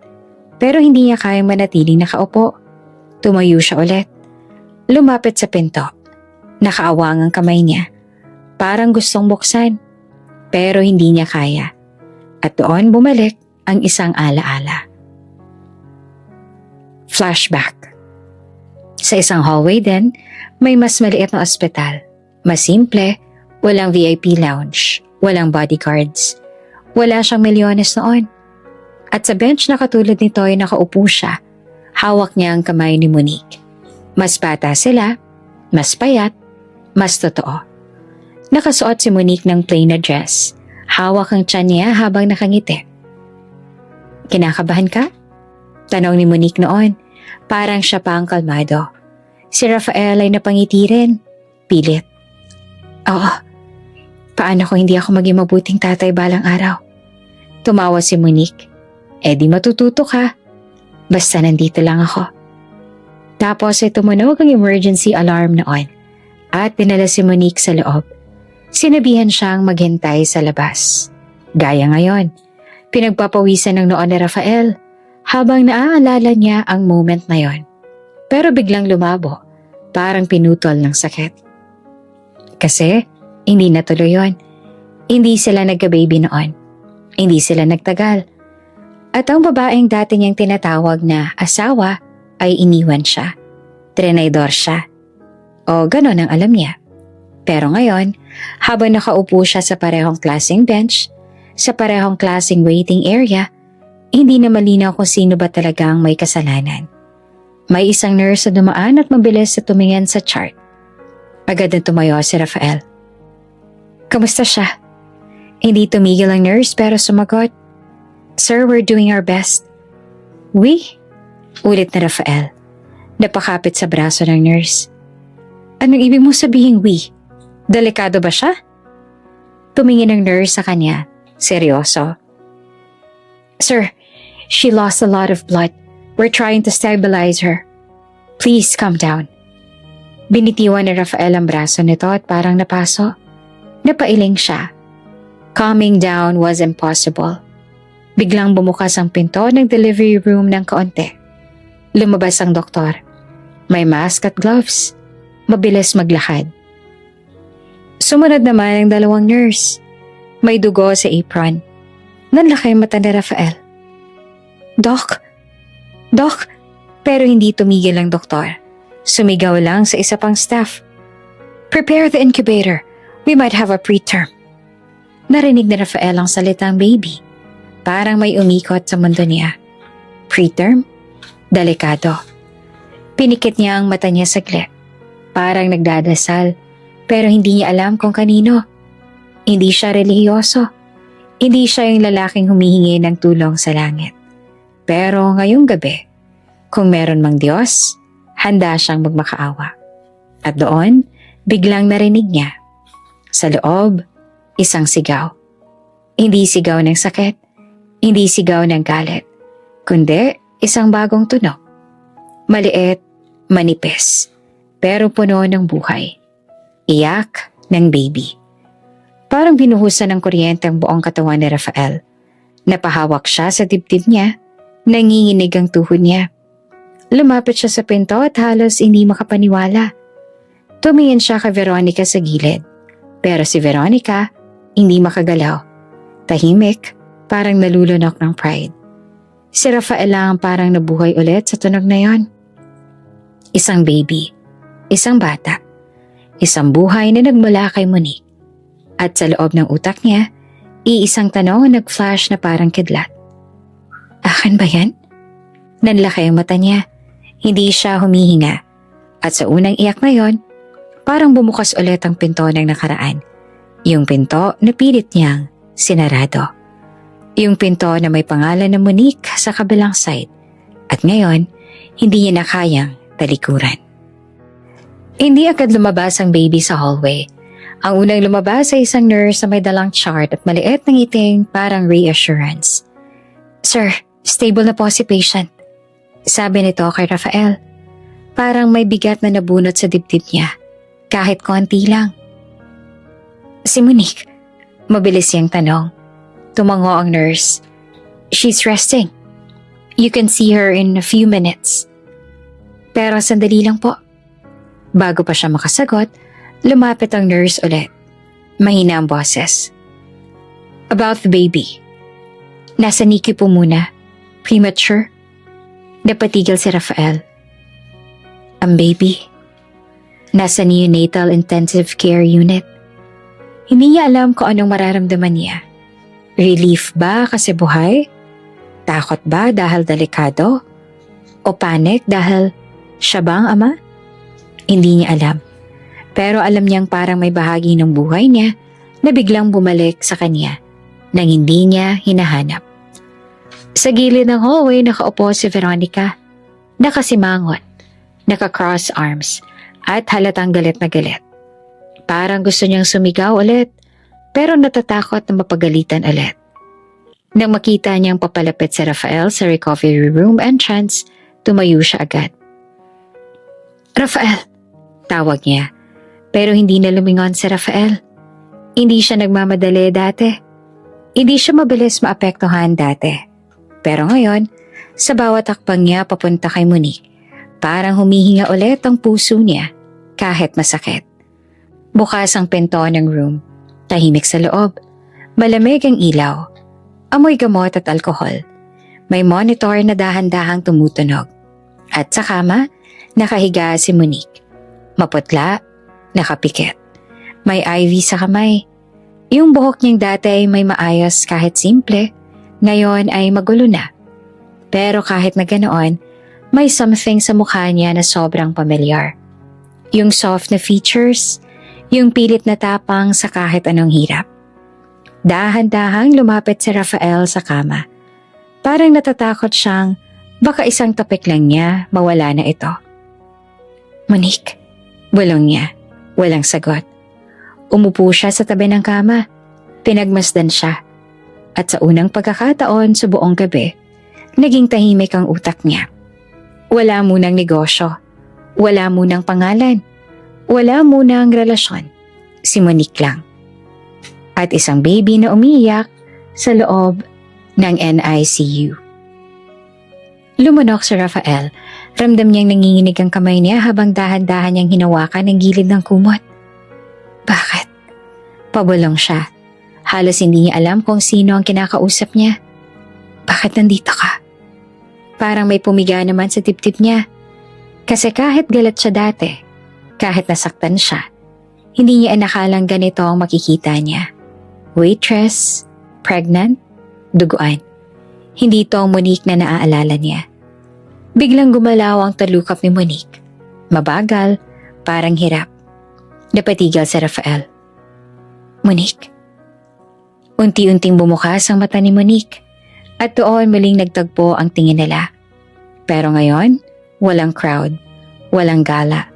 pero hindi niya kayang manatiling nakaupo. Tumayo siya ulit. Lumapit sa pinto. Nakaawang ang kamay niya. Parang gustong buksan, pero hindi niya kaya. At doon bumalik ang isang alaala. Flashback. Sa isang hallway din, may mas maliit na ospital. Mas simple, walang VIP lounge, walang bodyguards. Wala siyang milyones noon. At sa bench na katulad nito ay nakaupo siya. Hawak niya ang kamay ni Monique. Mas bata sila, mas payat, mas totoo. Nakasuot si Monique ng plain na dress. Hawak ang tiyan niya habang nakangiti. Kinakabahan ka? Tanong ni Monique noon. Parang siya pa ang kalmado. Si Rafael ay napangiti rin. Pilit. Oo. Paano kung hindi ako maging mabuting tatay balang araw? Tumawa si Monique. Eh di matututo ka. Basta nandito lang ako. Tapos ay tumunog ang emergency alarm noon. At dinala si Monique sa loob. Sinabihan siyang maghintay sa labas. Gaya ngayon, pinagpapawisan ng noon ni Rafael habang naaalala niya ang moment na yon. Pero biglang lumabo, parang pinutol ng sakit. Kasi hindi natuloy yon. Hindi sila nagka-baby noon. Hindi sila nagtagal. At ang babaeng dati niyang tinatawag na asawa ay iniwan siya. Trenaydor siya. O ganon ang alam niya. Pero ngayon, habang nakaupo siya sa parehong klaseng bench, sa parehong klaseng waiting area, hindi na malinaw kung sino ba talaga ang may kasalanan. May isang nurse na dumaan at mabilis na tumingin sa chart. Agad na tumayo si Rafael. Kamusta siya? Hindi tumigil ang nurse pero sumagot. Sir, we're doing our best. We? Ulit na Rafael. Napakapit sa braso ng nurse. Anong ibig mo sabihin we? Delikado ba siya? Tumingin ang nurse sa kanya. Seryoso. Sir, she lost a lot of blood. We're trying to stabilize her. Please calm down. Binitiwan ni Rafael ang braso nito at parang napaso. Napailing siya. Calming down was impossible. Biglang bumukas ang pinto ng delivery room ng kaunti. Lumabas ang doktor. May mask at gloves. Mabilis maglakad. Sumunod naman ang dalawang nurse. May dugo sa apron. Nanlaki ang mata ni Rafael. Doc! Doc! Pero hindi tumigil ang doktor. Sumigaw lang sa isa pang staff. Prepare the incubator. We might have a preterm. Narinig ni Rafael ang salitang baby. Parang may umikot sa mundo niya. Preterm? Delikado. Pinikit niya ang mata niya saglit. Parang nagdadasal. Pero hindi niya alam kung kanino. Hindi siya relihiyoso. Hindi siya yung lalaking humihingi ng tulong sa langit. Pero ngayong gabi, kung meron mang Diyos, handa siyang magmakaawa. At doon, biglang narinig niya. Sa loob, isang sigaw. Hindi sigaw ng sakit, hindi sigaw ng galit, kundi isang bagong tunog. Maliit, manipis, pero puno ng buhay. Iyak ng baby. Parang binuhusan ng kuryente ang buong katawan ni Rafael. Napahawak siya sa dibdib niya, nanginginig ang tuhod niya. Lumapit siya sa pinto at halos hindi makapaniwala. Tumingin siya kay Veronica sa gilid. Pero si Veronica, hindi makagalaw. Tahimik, parang nalulunok ng pride. Si Rafael lang parang nabuhay ulit sa tunog na yon. Isang baby, isang bata, isang buhay na nagmula kay Monique. At sa loob ng utak niya, iisang tanong ang nag-flash na parang kidlat. Akin ba yan? Nanlaki ang mata niya. Hindi siya humihinga. At sa unang iyak na yon, parang bumukas ulit ang pinto ng nakaraan. Yung pinto na pilit niyang sinarado. Yung pinto na may pangalan na Monique sa kabilang side. At ngayon, hindi niya na kayang talikuran. Hindi agad lumabas ang baby sa hallway. Ang unang lumabas ay isang nurse na may dalang chart at maliit na ngiting parang reassurance. Sir, stable na po si patient. Sabi nito kay Rafael. Parang may bigat na nabunot sa dibdib niya. Kahit konti lang. Si Monique, mabilis siyang tanong. Tumango ang nurse. She's resting. You can see her in a few minutes. Pero sandali lang po. Bago pa siya makasagot, lumapit ang nurse ulit. Mahina ang boses. About the baby. Nasa NICU po muna. Premature. Napatigil si Rafael. Ang baby. Nasa neonatal intensive care unit. Hindi niya alam kung anong mararamdaman niya. Relief ba kasi buhay? Takot ba dahil delikado? O panic dahil siya ba ang ama? Hindi niya alam. Pero alam niyang parang may bahagi ng buhay niya na biglang bumalik sa kanya nang hindi niya hinahanap. Sa gilid ng hallway nakaupo si Veronica. Nakasimangot, naka-cross arms at halatang galit na galit. Parang gusto niyang sumigaw ulit pero natatakot na mapagalitan ulit. Nang makita niyang papalapit si Rafael sa recovery room entrance, tumayo siya agad. Rafael! Tawag niya. Pero hindi na lumingon si Rafael. Hindi siya nagmamadali dati. Hindi siya mabilis maapektuhan dati. Pero ngayon, sa bawat takbang niya papunta kay Monique, parang humihinga ulit ang puso niya kahit masakit. Bukas ang pinto ng room. Tahimik sa loob. Malamig ang ilaw. Amoy gamot at alkohol. May monitor na dahan-dahang tumutunog. At sa kama, nakahiga si Monique. Maputla, nakapikit. May IV sa kamay. Yung buhok niyang dati ay may maayos kahit simple, ngayon ay magulo na. Pero kahit na ganoon, may something sa mukha niya na sobrang pamilyar. Yung soft na features, yung pilit na tapang sa kahit anong hirap. Dahan-dahang lumapit si Rafael sa kama. Parang natatakot siyang baka isang tapik lang niya mawala na ito. Monique, bulong niya. Walang sagot. Umupo siya sa tabi ng kama. Pinagmasdan siya. At sa unang pagkakataon sa buong gabi, naging tahimik ang utak niya. Wala munang negosyo. Wala munang pangalan. Wala munang relasyon. Si Monique lang. At isang baby na umiiyak sa loob ng NICU. Lumunok si Rafael. Ramdam niyang nanginginig ang kamay niya habang dahan-dahan niyang hinawakan ang gilid ng kumot. Bakit? Pabulong siya. Halos hindi niya alam kung sino ang kinakausap niya. Bakit nandito ka? Parang may pumiga naman sa dibdib niya. Kasi kahit galit siya dati, kahit nasaktan siya, hindi niya inakalang ganito ang makikita niya. Waitress, pregnant, duguan. Hindi ito ang Monique na naaalala niya. Biglang gumalaw ang talukap ni Monique. Mabagal, parang hirap. Napatigil si Rafael. Monique. Unti-unting bumukas ang mata ni Monique at doon muling nagtagpo ang tingin nila. Pero ngayon, walang crowd, walang gala,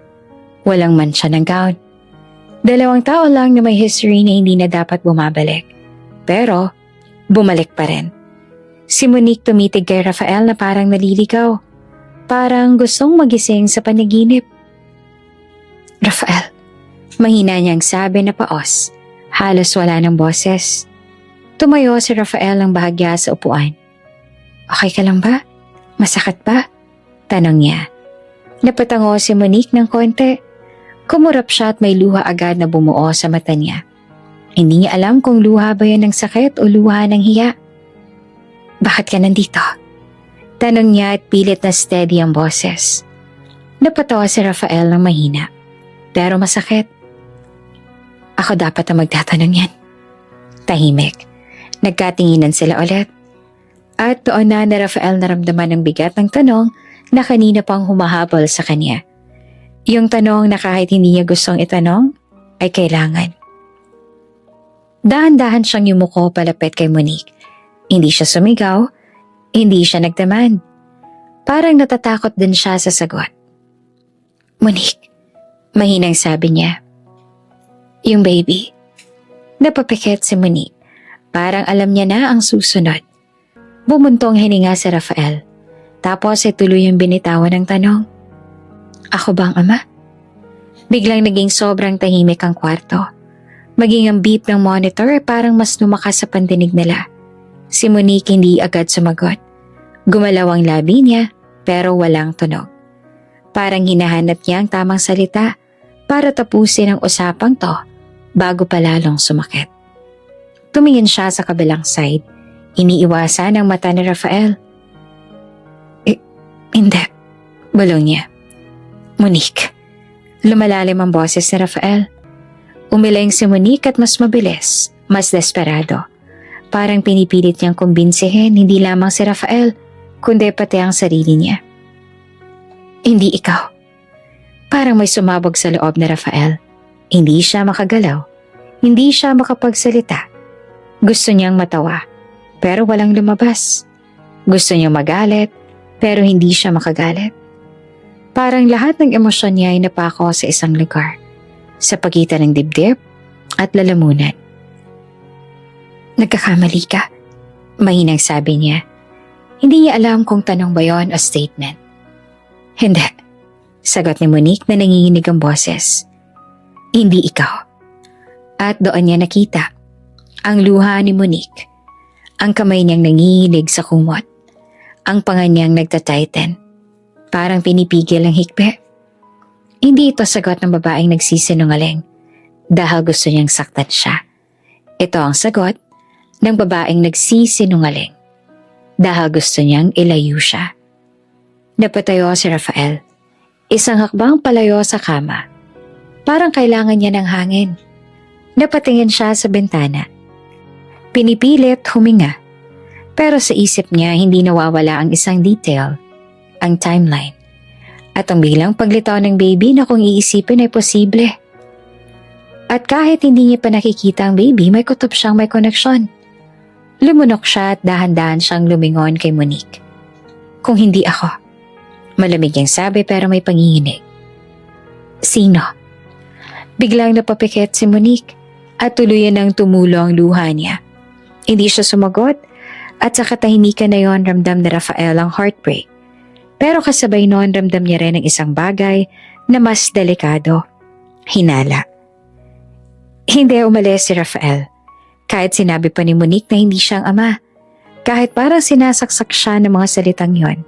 walang mansya ng gown. Dalawang tao lang na may history na hindi na dapat bumabalik. Pero, bumalik pa rin. Si Monique tumitig kay Rafael na parang naliligaw. Parang gustong magising sa panaginip. Rafael, mahina niyang sabi na paos. Halos wala ng boses. Tumayo si Rafael ng bahagya sa upuan. Okay ka lang ba? Masakit ba? Tanong niya. Napatango si Monique ng konti. Kumurap siya at may luha agad na bumuo sa mata niya. Hindi niya alam kung luha ba yan ng sakit o luha ng hiya. Bakit ka nandito? Tanong niya at pilit na steady ang boses. Napatawa si Rafael ng mahina. Pero masakit. Ako dapat ang magtatanong yan. Tahimik. Nagkatinginan sila ulit. At doon na ni Rafael naramdaman ang bigat ng tanong na kanina pang humahabol sa kanya. Yung tanong na kahit hindi niya gustong itanong, ay kailangan. Dahan-dahan siyang yumuko palapit kay Monique. Hindi siya sumigaw, hindi siya nagdemand. Parang natatakot din siya sa sagot. Monique, mahinang sabi niya. Yung baby. Napapikit si Monique. Parang alam niya na ang susunod. Bumuntong hininga si Rafael. Tapos ay tuloy yung binitawan ng tanong. Ako ba ang ama? Biglang naging sobrang tahimik ang kwarto. Maging ang beep ng monitor ay parang mas lumakas sa pandinig nila. Si Monique hindi agad sumagot. Gumalaw ang labi niya pero walang tunog. Parang hinahanap niya ang tamang salita para tapusin ang usapang to bago pa lalong sumakit. Tumingin siya sa kabilang side. Iniiwasan ang mata ni Rafael. Hindi. Bulong niya. Monique. Lumalalim ang boses ni Rafael. Umiling si Monique at mas mabilis, mas desperado. Parang pinipilit niyang kumbinsihin hindi lamang si Rafael, kundi pati ang sarili niya. Hindi ikaw. Parang may sumabog sa loob ni Rafael. Hindi siya makagalaw. Hindi siya makapagsalita. Gusto niyang matawa, pero walang lumabas. Gusto niyang magalit, pero hindi siya makagalit. Parang lahat ng emosyon niya ay napako sa isang lugar. Sa pagitan ng dibdib at lalamunan. Nagkakamali ka, mahinang sabi niya. Hindi niya alam kung tanong ba yon o statement. Hindi, sagot ni Monique na nanginginig ang boses. Hindi ikaw. At doon niya nakita ang luha ni Monique. Ang kamay niyang nanginginig sa kumot. Ang panga niyang nagtatighten. Parang pinipigil ang hikbi. Hindi ito sagot ng babaeng nagsisinungaling dahil gusto niyang saktan siya. Ito ang sagot ng babaeng nagsisinungaling dahil gusto niyang ilayo siya. Napatayo si Rafael. Isang hakbang palayo sa kama. Parang kailangan niya ng hangin. Napatingin siya sa bintana. Pinipilit huminga. Pero sa isip niya hindi nawawala ang isang detail, ang timeline. At ang bilang paglitaw ng baby na kung iisipin ay posible. At kahit hindi niya pa nakikita ang baby, may kutob siyang may koneksyon. Lumunok siya at dahan-dahan siyang lumingon kay Monique. Kung hindi ako. Malamig ang sabi pero may panginginig. Sino? Biglang napapikit si Monique at tuluyan ng tumulo ang luha niya. Hindi siya sumagot at sa katahimikan na yon ramdam ni Rafael ang heartbreak. Pero kasabay noon ramdam niya rin ang isang bagay na mas delikado. Hinala. Hindi umalis si Rafael. Kahit sinabi pa ni Monique na hindi siyang ama. Kahit parang sinasaksak siya ng mga salitang yon.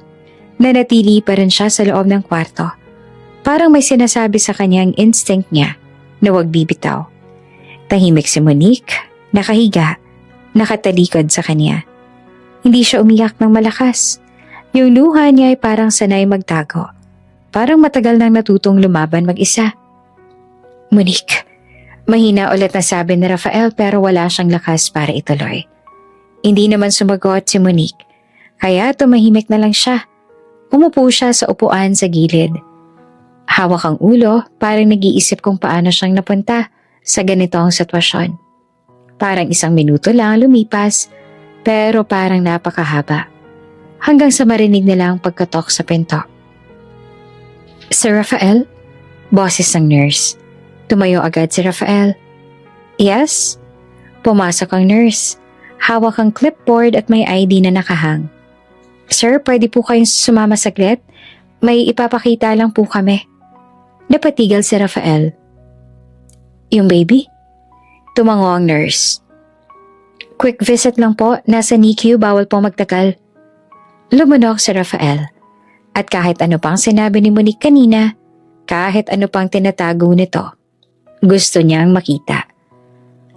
Nanatili pa rin siya sa loob ng kwarto. Parang may sinasabi sa kanya ang instinct niya na huwag bibitaw. Tahimik si Monique, nakahiga, nakatalikod sa kanya. Hindi siya umiyak ng malakas. Yung luha niya ay parang sanay magtago. Parang matagal nang natutong lumaban mag-isa. Monique, mahina ulit na sabi ni Rafael pero wala siyang lakas para ituloy. Hindi naman sumagot si Monique, kaya tumahimik na lang siya. Umupo siya sa upuan sa gilid. Hawak ang ulo, parang nag-iisip kung paano siyang napunta sa ganitong sitwasyon. Parang 1 minuto lang lumipas, pero parang napakahaba. Hanggang sa marinig nila ang pagkatok sa pinto. Sir Rafael? Boses ng nurse. Tumayo agad si Rafael. Yes? Pumasok ang nurse. Hawak ang clipboard at may ID na nakahang. Sir, pwede po kayong sumama saglit? May ipapakita lang po kami. Napatigil si Rafael. Yung baby? Tumango ang nurse. Quick visit lang po, nasa NICU, bawal po magtagal. Lumunok si Rafael. At kahit ano pang sinabi ni Monique kanina, kahit ano pang tinatago nito, gusto niyang makita.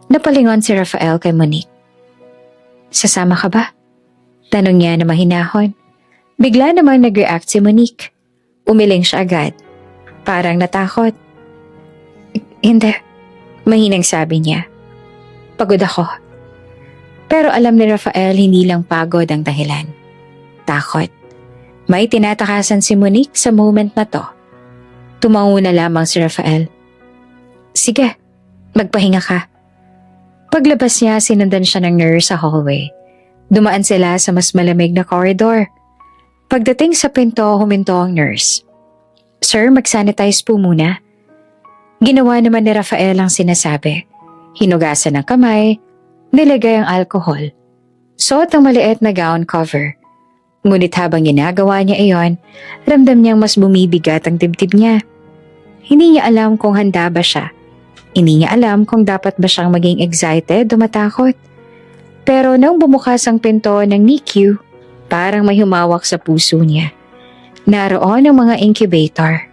Napalingon si Rafael kay Monique. Sasama ka ba? Tanong niya na mahinahon. Bigla namang nag-react si Monique. Umiling siya agad. Parang natakot. Hindi. Mahinang sabi niya. Pagod ako. Pero alam ni Rafael hindi lang pagod ang dahilan. Takot. May tinatakasan si Monique sa moment na to. Tumango na lamang si Rafael. Sige, magpahinga ka. Paglabas niya, sinundan siya ng nurse sa hallway. Dumaan sila sa mas malamig na corridor. Pagdating sa pinto, huminto ang nurse. Sir, mag-sanitize po muna. Ginawa naman ni Rafael ang sinasabi. Hinugasan ng kamay, nilagay ang alcohol. Suot ang maliit na gown cover. Ngunit habang ginagawa niya iyon, ramdam niyang mas bumibigat ang dibdib niya. Hindi niya alam kung handa ba siya. Hindi niya alam kung dapat ba siyang maging excited o matakot. Pero nang bumukas ang pinto ng NICU, parang may humawak sa puso niya. Naroon ang mga incubator.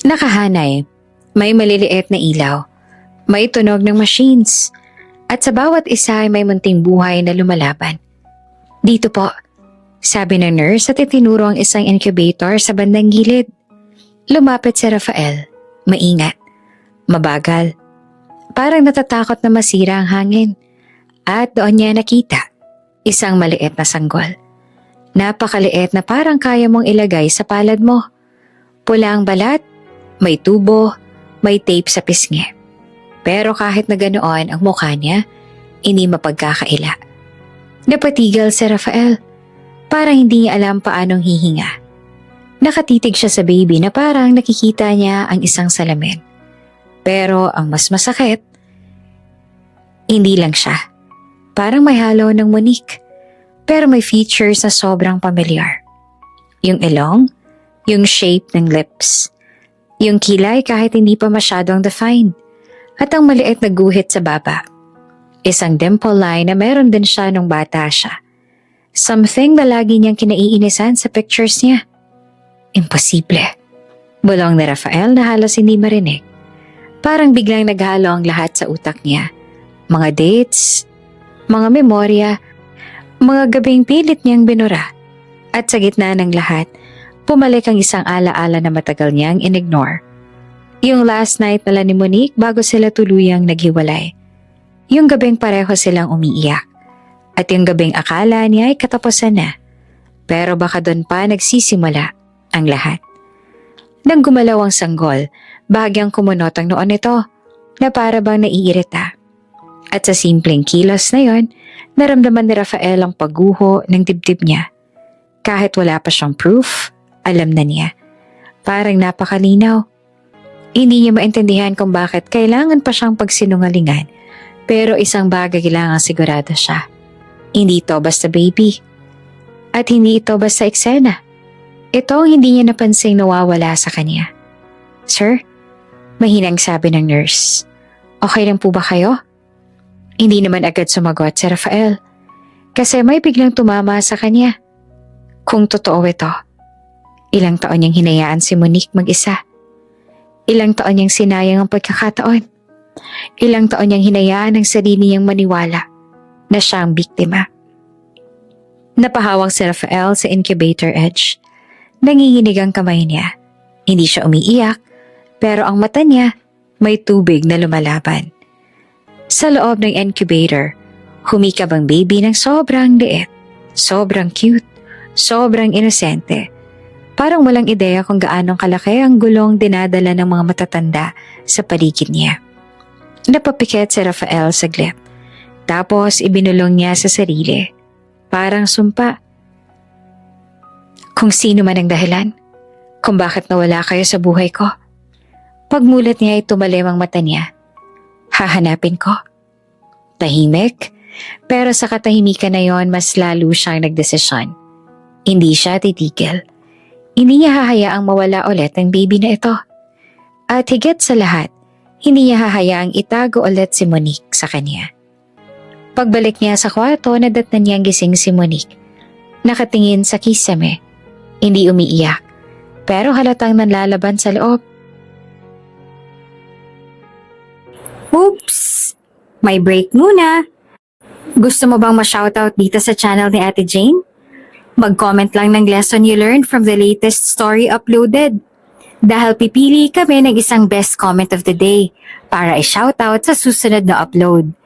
Nakahanay, may maliliit na ilaw, may tunog ng machines, at sa bawat isa ay may munting buhay na lumalaban. Dito po, sabi ng nurse at itinuro ang isang incubator sa bandang gilid. Lumapit si Rafael, maingat. Mabagal. Parang natatakot na masira ang hangin. At doon niya nakita, isang maliit na sanggol. Napakaliit na parang kaya mong ilagay sa palad mo. Pula ang balat, may tubo, may tape sa pisngi. Pero kahit na ganoon ang mukha niya, hindi mapagkakaila. Napatigil si Rafael. Parang hindi niya alam paanong hihinga. Nakatitig siya sa baby na parang nakikita niya ang isang salamin. Pero ang mas masakit, hindi lang siya. Parang may halo ng Monique, pero may features na sobrang pamilyar. Yung ilong, yung shape ng lips, yung kilay kahit hindi pa masyadong defined, at ang maliit na guhit sa baba. Isang dimple line na meron din siya nung bata siya. Something na lagi niyang kinaiinisan sa pictures niya. Imposible. Bulong ni Rafael na halos hindi marinig. Parang biglang naghalo ang lahat sa utak niya. Mga dates, mga memorya, mga gabing pilit niyang binura. At sa gitna ng lahat, pumalik ang isang alaala na matagal niyang inignore. Yung last night nila ni Monique bago sila tuluyang naghiwalay. Yung gabing pareho silang umiiyak. At yung gabing akala niya ay katapusan na. Pero baka doon pa nagsisimula ang lahat. Nang gumalaw ang sanggol, bahagyang kumunot ang noon nito na para bang naiirita. At sa simpleng kilos na yon, naramdaman ni Rafael ang pagguho ng dibdib niya. Kahit wala pa siyang proof, alam na niya. Parang napakalinaw. Hindi niya maintindihan kung bakit kailangan pa siyang pagsinungalingan. Pero isang bagay kailangan sigurado siya. Hindi ito basta baby. At hindi ito basta eksena. Ito ang hindi niya napansing nawawala sa kanya. Sir, mahinang sabi ng nurse. Okay lang po ba kayo? Hindi naman agad sumagot si Rafael. Kasi may biglang tumama sa kanya. Kung totoo ito, ilang taon niyang hinayaan si Monique mag-isa. Ilang taon niyang sinayang ang pagkakataon. Ilang taon niyang hinayaan ang sarili niyang maniwala na siya ang biktima. Napahawak si Rafael sa incubator edge. Nanginginig ang kamay niya. Hindi siya umiiyak, pero ang mata niya may tubig na lumalaban. Sa loob ng incubator, humikab ang baby ng sobrang liit, sobrang cute, sobrang inosente. Parang walang ideya kung gaanong kalaki ang gulong dinadala ng mga matatanda sa paligid niya. Napapikit si Rafael saglit, tapos ibinulong niya sa sarili. Parang sumpa. Kung sino man ang dahilan, kung bakit nawala kayo sa buhay ko. Pagmulat niya ay tumalim ang mata niya. Hahanapin ko. Tahimik, pero sa katahimikan na yon mas lalo siyang nagdesisyon. Hindi siya titigil. Hindi niya hahayaang mawala ulit ang baby na ito. At higit sa lahat, hindi niya hahayaang itago ulit si Monique sa kanya. Pagbalik niya sa kwarto, nadatnan niyang gising si Monique. Nakatingin sa kisame. Hindi umiiyak, pero halatang nanlalaban sa loob. Oops! May break muna. Gusto mo bang ma-shoutout dito sa channel ni Ate Jane? Mag-comment lang ng lesson you learned from the latest story uploaded. Dahil pipili kami ng isang best comment of the day para i-shoutout sa susunod na upload.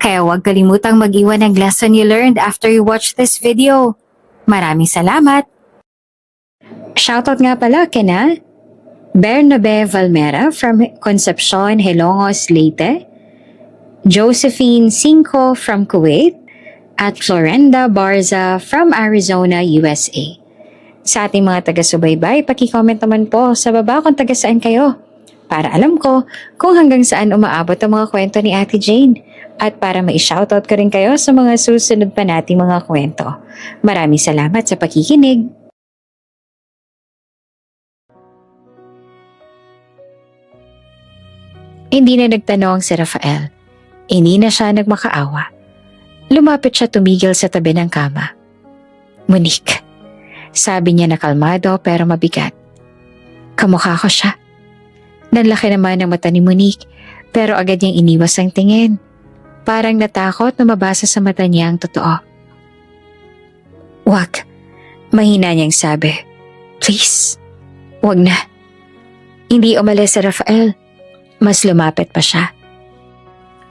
Kaya huwag kalimutang mag-iwan ng lesson you learned after you watch this video. Maraming salamat! Shoutout nga pala kina Bernabe Valmera from Concepcion, Hilongos, Leyte, Josephine Cinco from Kuwait, at Florenda Barza from Arizona, USA. Sa ating mga taga-subaybay, paki-comment naman po sa baba kung taga saan kayo para alam ko kung hanggang saan umaabot ang mga kwento ni Ate Jane at para ma-shoutout ko rin kayo sa mga susunod pa nating mga kwento. Maraming salamat sa pakikinig. Hindi na nagtanong si Rafael. Hindi na siya nagmakaawa. Lumapit siya, tumigil sa tabi ng kama. Monique, sabi niya na kalmado pero mabigat. Kamukha ko siya. Nanlaki naman ang mata ni Monique pero agad niyang iniwas ang tingin. Parang natakot na mabasa sa mata niya ang totoo. Wag, mahina niyang sabi. Please, wag na. Hindi umalis si Rafael. Mas lumapit pa siya.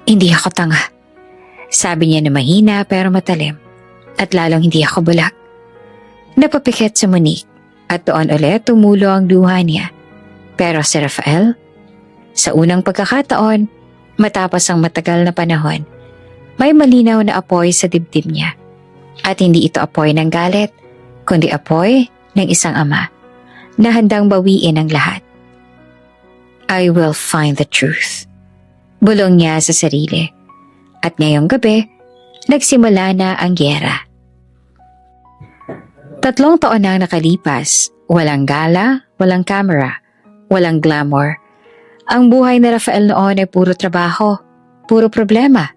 Hindi ako tanga. Sabi niya na mahina pero matalim. At lalong hindi ako bulag. Napapikit si Monique at doon ulit tumulo ang luha niya. Pero si Rafael, sa unang pagkakataon, matapos ang matagal na panahon, may malinaw na apoy sa dibdib niya. At hindi ito apoy ng galit, kundi apoy ng isang ama na handang bawiin ang lahat. I will find the truth. Bulong niya sa sarili. At ngayong gabi, nagsimula na ang gyera. 3 taon na nakalipas, walang gala, walang camera, walang glamour. Ang buhay ni Rafael noon ay puro trabaho, puro problema,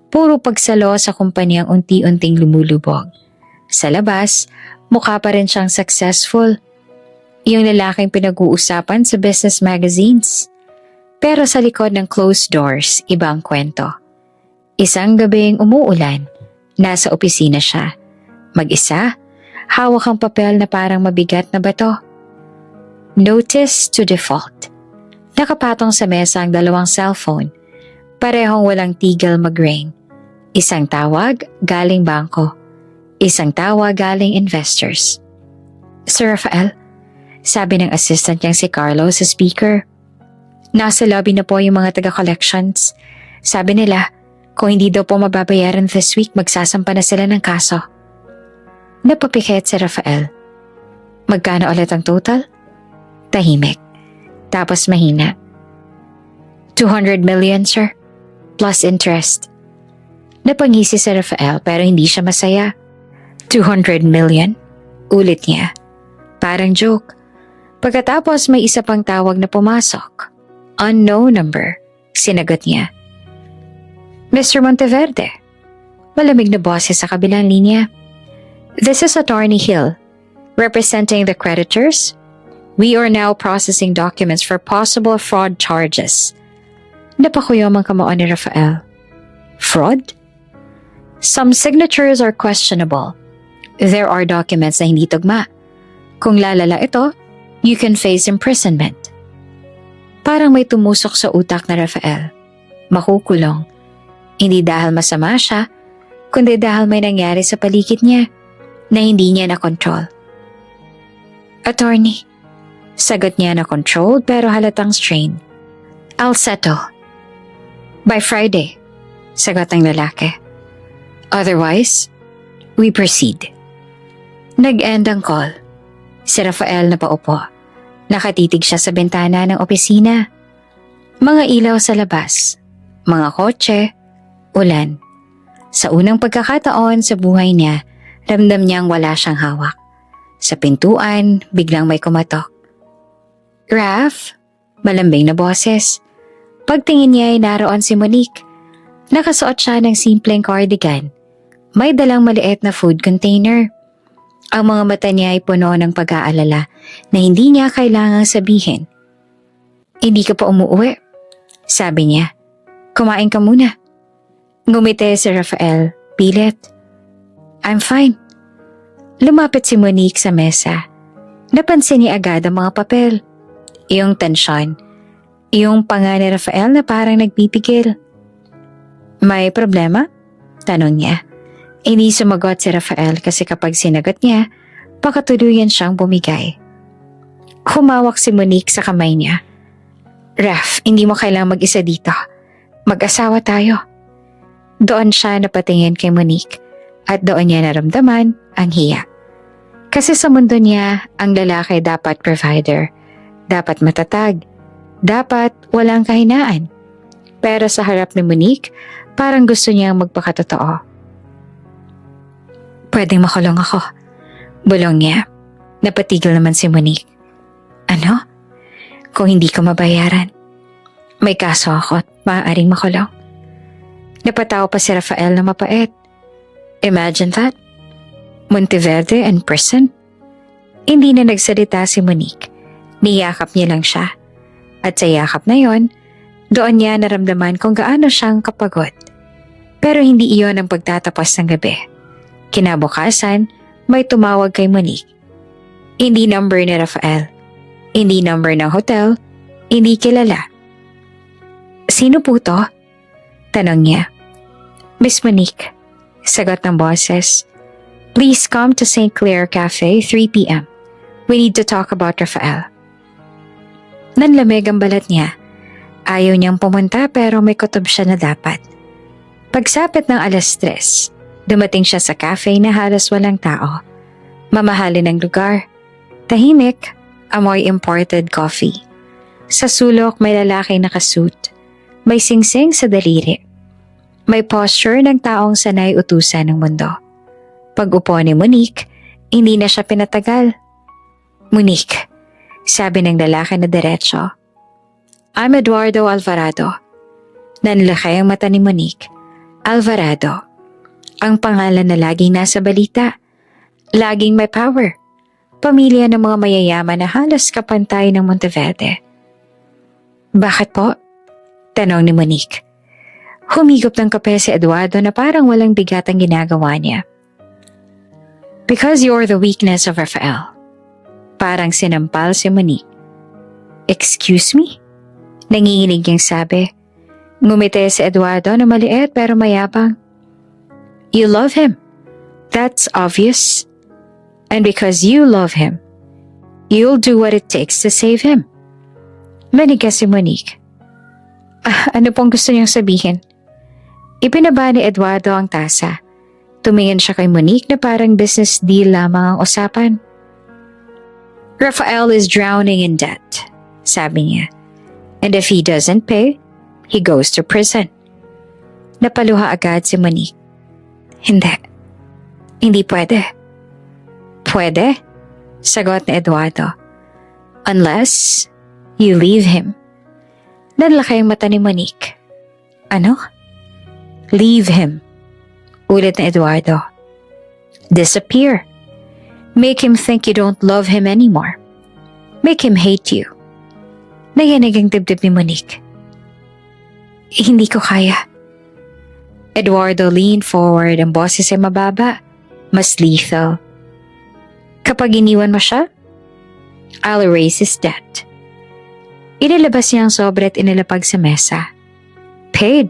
puro pagsalo sa kumpanyang unti-unting lumulubog. Sa labas, mukha pa rin siyang successful. Yung lalaking pinag-uusapan sa business magazines. Pero sa likod ng closed doors, ibang kwento. Isang gabing umuulan, nasa opisina siya. Mag-isa, hawak ang papel na parang mabigat na bato. Notice to default. Nakapatong sa mesa ang 2 cellphone. Parehong walang tigil mag-ring. Isang tawag galing bangko. Isang tawag galing investors. Sir Rafael, sabi ng assistant niyang si Carlo sa speaker. Nasa lobby na po yung mga taga-collections. Sabi nila, kung hindi daw po mababayaran this week, magsasampa na sila ng kaso. Napapikit si Rafael. Magkano ulit ang total? Tahimik. Tapos mahina. 200 million, sir. Plus interest. Napangisi si Rafael pero hindi siya masaya. 200 million? Ulit niya. Parang joke. Pagkatapos may isa pang tawag na pumasok. Unknown number. Sinagot niya. Mr. Monteverde. Malamig na boses sa kabilang linya. This is Attorney Hill, representing the creditors. We are now processing documents for possible fraud charges. Napakuyom ang kamao ni Rafael. Fraud? Some signatures are questionable. There are documents na hindi tugma. Kung lalala ito, you can face imprisonment. Parang may tumusok sa utak na Rafael. Makukulong. Hindi dahil masama siya, kundi dahil may nangyari sa paligid niya na hindi niya na-control. Attorney, sagot niya na controlled pero halatang strained. I'll settle. By Friday, sagot ng lalaki. Otherwise, we proceed. Nag-end ang call. Si Rafael na paupo. Nakatitig siya sa bintana ng opisina. Mga ilaw sa labas, mga kotse, ulan. Sa unang pagkakataon sa buhay niya, ramdam niyang wala siyang hawak. Sa pintuan, biglang may kumatok. Raf, malambing na boses. Pagtingin niya ay naroon si Monique. Nakasuot siya ng simpleng cardigan. May dalang maliit na food container. Ang mga mata niya ay puno ng pag-aalala na hindi niya kailangang sabihin. Hindi ka pa umuwi, sabi niya. Kumain ka muna. Ngumiti si Rafael, pilit. I'm fine. Lumapit si Monique sa mesa. Napansin niya agad ang mga papel. Iyong tensyon. Iyong panga ni Rafael na parang nagpipigil. May problema? Tanong niya. Hindi sumagot si Rafael kasi kapag sinagot niya, pakatuluyan siyang bumigay. Humawak si Monique sa kamay niya. Raf, hindi mo kailangang mag-isa dito. Mag-asawa tayo. Doon siya napatingin kay Monique at doon niya naramdaman ang hiya. Kasi sa mundo niya, ang lalaki dapat provider, dapat matatag, dapat walang kahinaan. Pero sa harap ni Monique, parang gusto niyang magpakatotoo. Pwedeng makulong ako. Bulong niya. Napatigil naman si Monique. Ano? Kung hindi ko mabayaran. May kaso ako at maaaring makulong. Napatawa pa si Rafael na mapait. Imagine that. Monteverde and prison. Hindi na nagsalita si Monique. Niyakap niya lang siya. At sa yakap na yon, doon niya naramdaman kung gaano siyang kapagod. Pero hindi iyon ang pagtatapos ng gabi. Kinabukasan, may tumawag kay Monique. Hindi number ni Rafael. Hindi number ng hotel. Hindi kilala. Sino po to? Tanong niya. Miss Monique. Sagot ng boses. Please come to St. Clair Cafe 3 p.m. We need to talk about Rafael. Nanlamig ang balat niya. Ayaw niyang pumunta pero may kutob siya na dapat. Pagsapit ng 3:00, dumating siya sa cafe na halos walang tao. Mamahalin ang lugar. Tahimik, amoy imported coffee. Sa sulok may lalaki nakasuit. May singsing sa daliri. May posture ng taong sanay utusan ng mundo. Pag-upo ni Monique, hindi na siya pinatagal. Monique, sabi ng lalaki na diretso. I'm Eduardo Alvarado. Nanlaki ang mata ni Monique. Alvarado. Ang pangalan na laging nasa balita. Laging may power. Pamilya ng mga mayayaman na halos kapantay ng Monteverde. Bakit po? Tanong ni Monique. Humigop ng kape si Eduardo na parang walang bigat ang ginagawa niya. Because you're the weakness of Rafael. Parang sinampal si Monique. Excuse me? Nanginginig niyang sabi. Ngumiti si Eduardo na maliit pero mayabang. You love him. That's obvious. And because you love him, you'll do what it takes to save him. Manigas si Monique. Ano pong gusto niyang sabihin? Ipinaba ni Eduardo ang tasa. Tumingin siya kay Monique na parang business deal lamang ang usapan. Rafael is drowning in debt, sabi niya. And if he doesn't pay, he goes to prison. Napaluha agad si Monique. Hindi. Hindi pwede. Pwede? Sagot ni Eduardo. Unless you leave him. Nanlaki ang mata ni Monique. Ano? Leave him. Ulit ni Eduardo. Disappear. Make him think you don't love him anymore. Make him hate you. Nayanig ang dibdib ni Monique. Hindi ko kaya. Eduardo leaned forward, ang boses ay mababa, mas lethal. Kapag iniwan mo siya, I'll erase his debt. Inilabas niya ang sobre at inilapag sa mesa. Paid.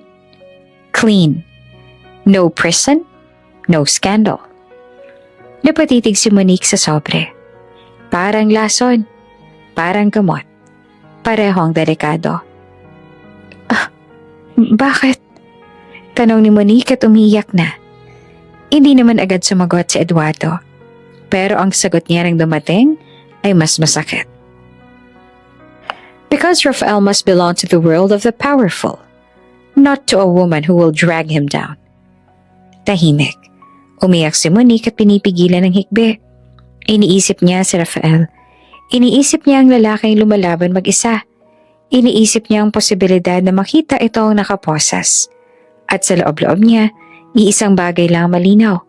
Clean. No prison. No scandal. Napatitig si Monique sa sobre. Parang lason. Parang gamot. Parehong delikado. Bakit? Tanong ni Monique at umiyak na. Hindi naman agad sumagot si Eduardo. Pero ang sagot niya nang dumating ay mas masakit. Because Rafael must belong to the world of the powerful, not to a woman who will drag him down. Tahimik. Umiyak si Monique at pinipigilan ng hikbi. Iniisip niya si Rafael. Iniisip niya ang lalaking lumalaban mag-isa. Iniisip niya ang posibilidad na makita itong nakaposas. At sa loob-loob niya, iisang bagay lang malinaw.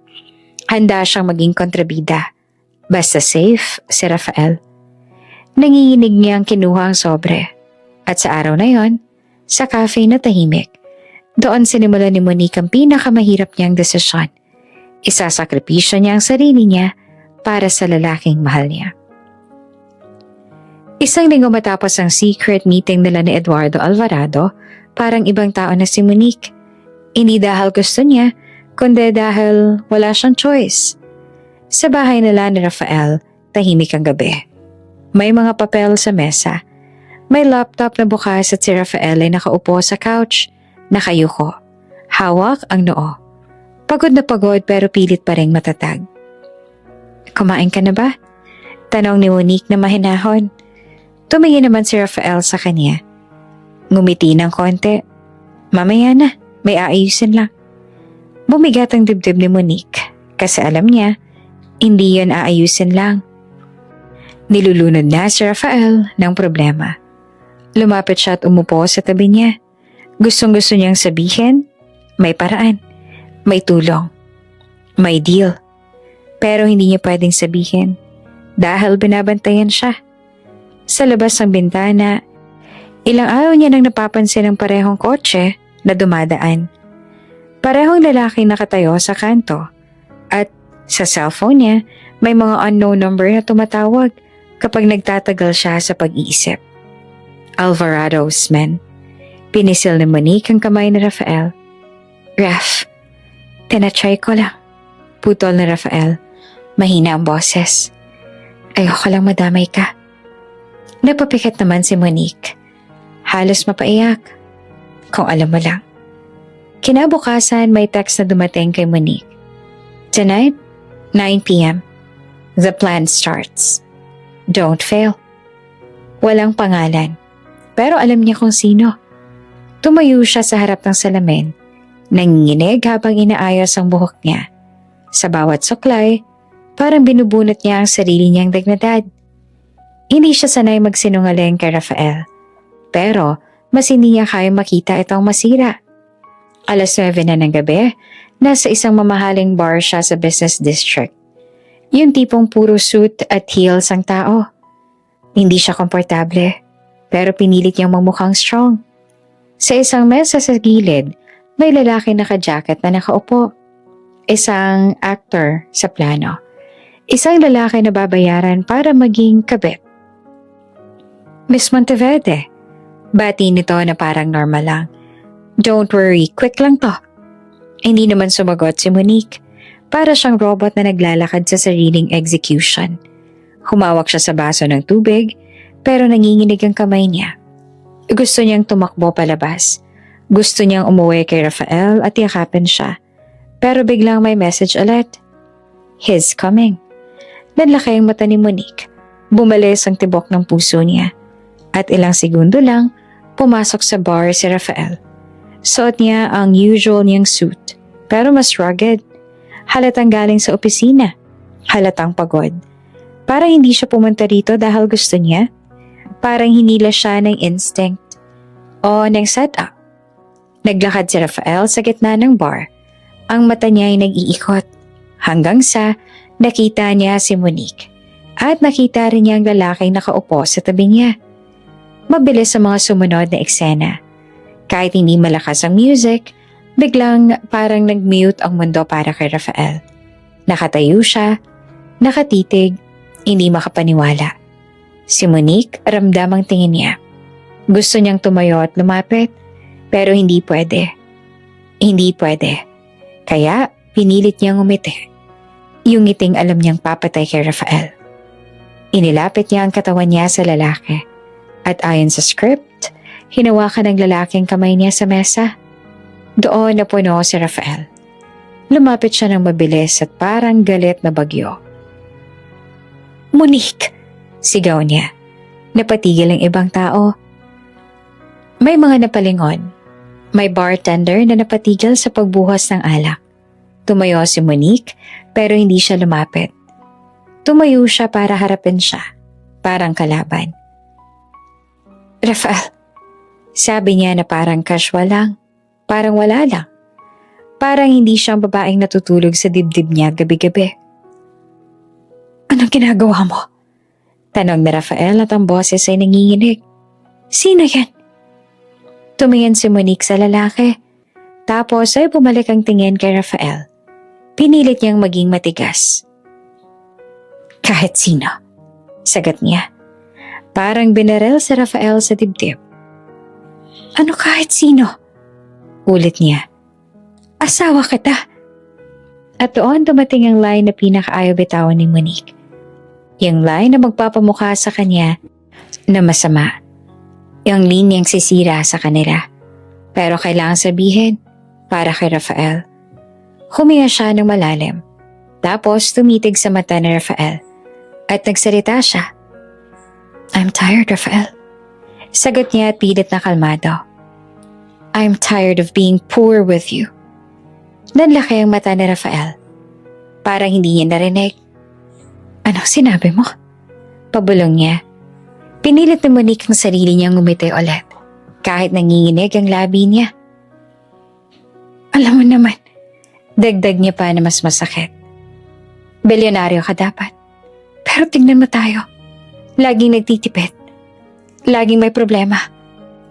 Handa siyang maging kontrabida. Basta safe si Rafael. Nanginginig niya ang kinuha ang sobre. At sa araw na yon, sa cafe na tahimik, Doon sinimula ni Monique ang pinakamahirap niyang desisyon. Isasakripisyo niya ang sarili niya para sa lalaking mahal niya. Isang linggo matapos ang secret meeting nila ni Eduardo Alvarado, parang ibang tao na si Monique. Hindi dahil gusto niya, kundi dahil wala siyang choice. Sa bahay nila ni Rafael, tahimik ang gabi. May mga papel sa mesa. May laptop na bukas at si Rafael ay nakaupo sa couch, nakayuko. Hawak ang noo. Pagod na pagod pero pilit pa rin matatag. Kumain ka na ba? Tanong ni Monique na mahinahon. Tumingin naman si Rafael sa kanya. Ngumiti ng konti. Mamaya na, may aayusin lang. Bumigat ang dibdib ni Monique kasi alam niya, hindi yon aayusin lang. Nilulunod na si Rafael ng problema. Lumapit siya at umupo sa tabi niya. Gustong-gusto niyang sabihin, may paraan, may tulong, may deal. Pero hindi niya pwedeng sabihin dahil binabantayan siya. Sa labas ng bintana, ilang araw niya nang napapansin ang parehong kotse na dumadaan. Parehong lalaki nakatayo sa kanto at sa cellphone niya may mga unknown number na tumatawag kapag nagtatagal siya sa pag-iisip. Alvarado's men. Pinisil ni Monique ang kamay ni Rafael. Raf, tinatry ko lang. Putol ni Rafael. Mahina ang boses. Ayoko lang madamay ka. Napapikat naman si Monique. Halos mapaiyak. Kung alam mo lang. Kinabukasan may text na dumating kay Monique. Tonight, 9 p.m. The plan starts. Don't fail. Walang pangalan. Pero alam niya kung sino. Tumayo siya sa harap ng salamin. Nanginginig habang inaayos ang buhok niya. Sa bawat suklay, parang binubunot niya ang sarili niyang dignidad. Hindi siya sanay magsinungaling kay Rafael. Pero mas hindi niya kaya makita itong masira. 9:00 na ng gabi, nasa isang mamahaling bar siya sa business district. Yung tipong puro suit at heels ang tao. Hindi siya komportable, pero pinilit niyang mamukhang strong. Sa isang mesa sa gilid, may lalaki naka-jacket na nakaupo. Isang actor sa plano. Isang lalaki na babayaran para maging kabit. Miss Monteverde, bati nito na parang normal lang. Don't worry, quick lang to. Hindi naman sumagot si Monique. Para siyang robot na naglalakad sa sariling execution. Humawak siya sa baso ng tubig, pero nanginginig ang kamay niya. Gusto niyang tumakbo palabas. Gusto niyang umuwi kay Rafael at yakapin siya. Pero biglang may message ulit. He's coming. Nanlaki ang mata ni Monique. Bumalis ang tibok ng puso niya. At ilang segundo lang, pumasok sa bar si Rafael. Suot niya ang usual niyang suit, pero mas rugged. Halatang galing sa opisina. Halatang pagod. Parang hindi siya pumunta rito dahil gusto niya. Parang hinila siya ng instinct o ng setup. Naglakad si Rafael sa gitna ng bar. Ang mata niya ay nag-iikot hanggang sa nakita niya si Monique. At nakita rin niya ang lalaking nakaupo sa tabi niya. Mabilis ang mga sumunod na eksena. Kahit hindi malakas ang music, biglang parang nag-mute ang mundo para kay Rafael. Nakatayo siya, nakatitig, hindi makapaniwala. Si Monique ramdam ang tingin niya. Gusto niyang tumayo at lumapit, pero hindi pwede. Hindi pwede. Kaya pinilit niyang umiti. Yung ngiting alam niyang papatay kay Rafael. Inilapit niya ang katawan niya sa lalaki. At ayon sa script, hinawakan ng lalaking kamay niya sa mesa. Doon napuno si Rafael. Lumapit siya ng mabilis at parang galit na bagyo. Monique! Sigaw niya. Napatigil ang ibang tao. May mga napalingon. May bartender na napatigil sa pagbuhos ng alak. Tumayo si Monique pero hindi siya lumapit. Tumayo siya para harapin siya. Parang kalaban. Rafael, sabi niya na parang casual lang. Parang wala lang. Parang hindi siyang babaeng natutulog sa dibdib niya gabi-gabi. Anong ginagawa mo? Tanong ni Rafael at ang boses ay nanginginig. Sino yan? Tumingin si Monique sa lalaki. Tapos ay bumalik ang tingin kay Rafael. Pinilit niyang maging matigas. Kahit sino, sagot niya. Parang binarel si Rafael sa dibdib. Ano kahit sino? Ulit niya. Asawa kita. At doon dumating ang line na pinakaayaw bitawan ni Monique. Yung line na magpapamukha sa kanya na masama. Yung linyang sisira sa kanila. Pero kailangan sabihin para kay Rafael. Huminga siya ng malalim. Tapos tumitig sa mata ni Rafael. At nagsalita siya. I'm tired, Rafael. Sagot niya at pilit na kalmado. I'm tired of being poor with you. Nanlaki ang mata ni Rafael. Parang hindi niya narinig. Anong sinabi mo? Pabulong niya. Pinilit ni Monique ang sarili niyang ngumiti ulit. Kahit nanginginig ang labi niya. Alam mo naman, dagdag niya pa na mas masakit. Bilyonaryo ka dapat. Pero tingnan mo tayo. Laging nagtitipid. Laging may problema.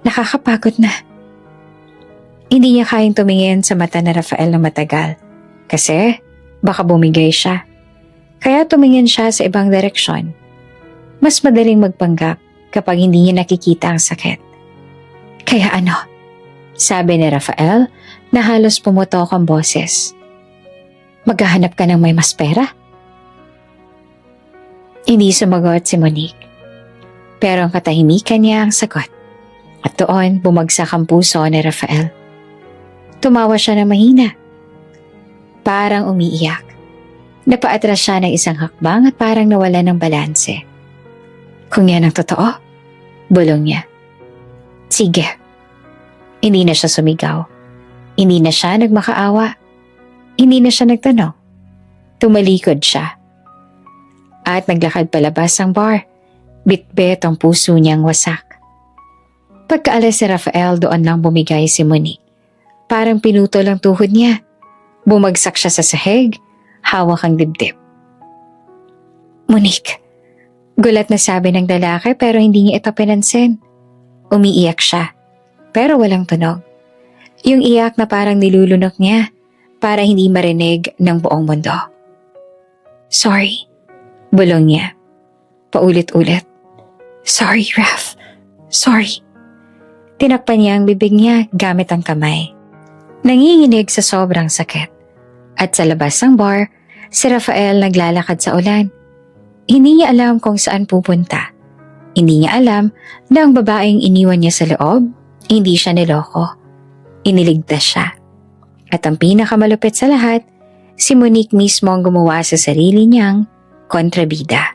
Nakakapagod na. Hindi niya kayang tumingin sa mata na Rafael na matagal. Kasi baka bumigay siya. Kaya tumingin siya sa ibang direksyon. Mas madaling magpanggap kapag hindi niya nakikita ang sakit. Kaya ano? Sabi ni Rafael na halos pumutok ang boses. Maghahanap ka ng may mas pera? Hindi sumagot si Monique. Pero ang katahimikan niya ang sagot. At doon bumagsak ang puso ni Rafael. Tumawa siya ng mahina. Parang umiiyak. Napaatras siya ng isang hakbang at parang nawala ng balanse. Kung yan ang totoo, bulong niya. Sige. Hindi na siya sumigaw. Hindi na siya nagmakaawa. Hindi na siya nagtanong. Tumalikod siya. At naglakad palabas ang bar. Bitbit ang puso niyang wasak. Pagkaalis si Rafael, doon lang bumigay si Monique. Parang pinutol ang tuhod niya. Bumagsak siya sa sahig, hawak ang dibdib. Monique, gulat na sabi ng lalaki pero hindi niya ito pinansin. Umiiyak siya, pero walang tunog. Yung iyak na parang nilulunok niya para hindi marinig ng buong mundo. Sorry, bulong niya. Paulit-ulit. Sorry, Raf. Sorry. Tinakpan niya ang bibig niya gamit ang kamay. Nanginginig sa sobrang sakit. At sa labas ng bar, si Rafael naglalakad sa ulan. Hindi niya alam kung saan pupunta. Hindi niya alam na ang babaeng iniwan niya sa loob, hindi siya niloko. Iniligtas siya. At ang pinakamalupit sa lahat, si Monique mismo ang gumawa sa sarili niyang kontrabida.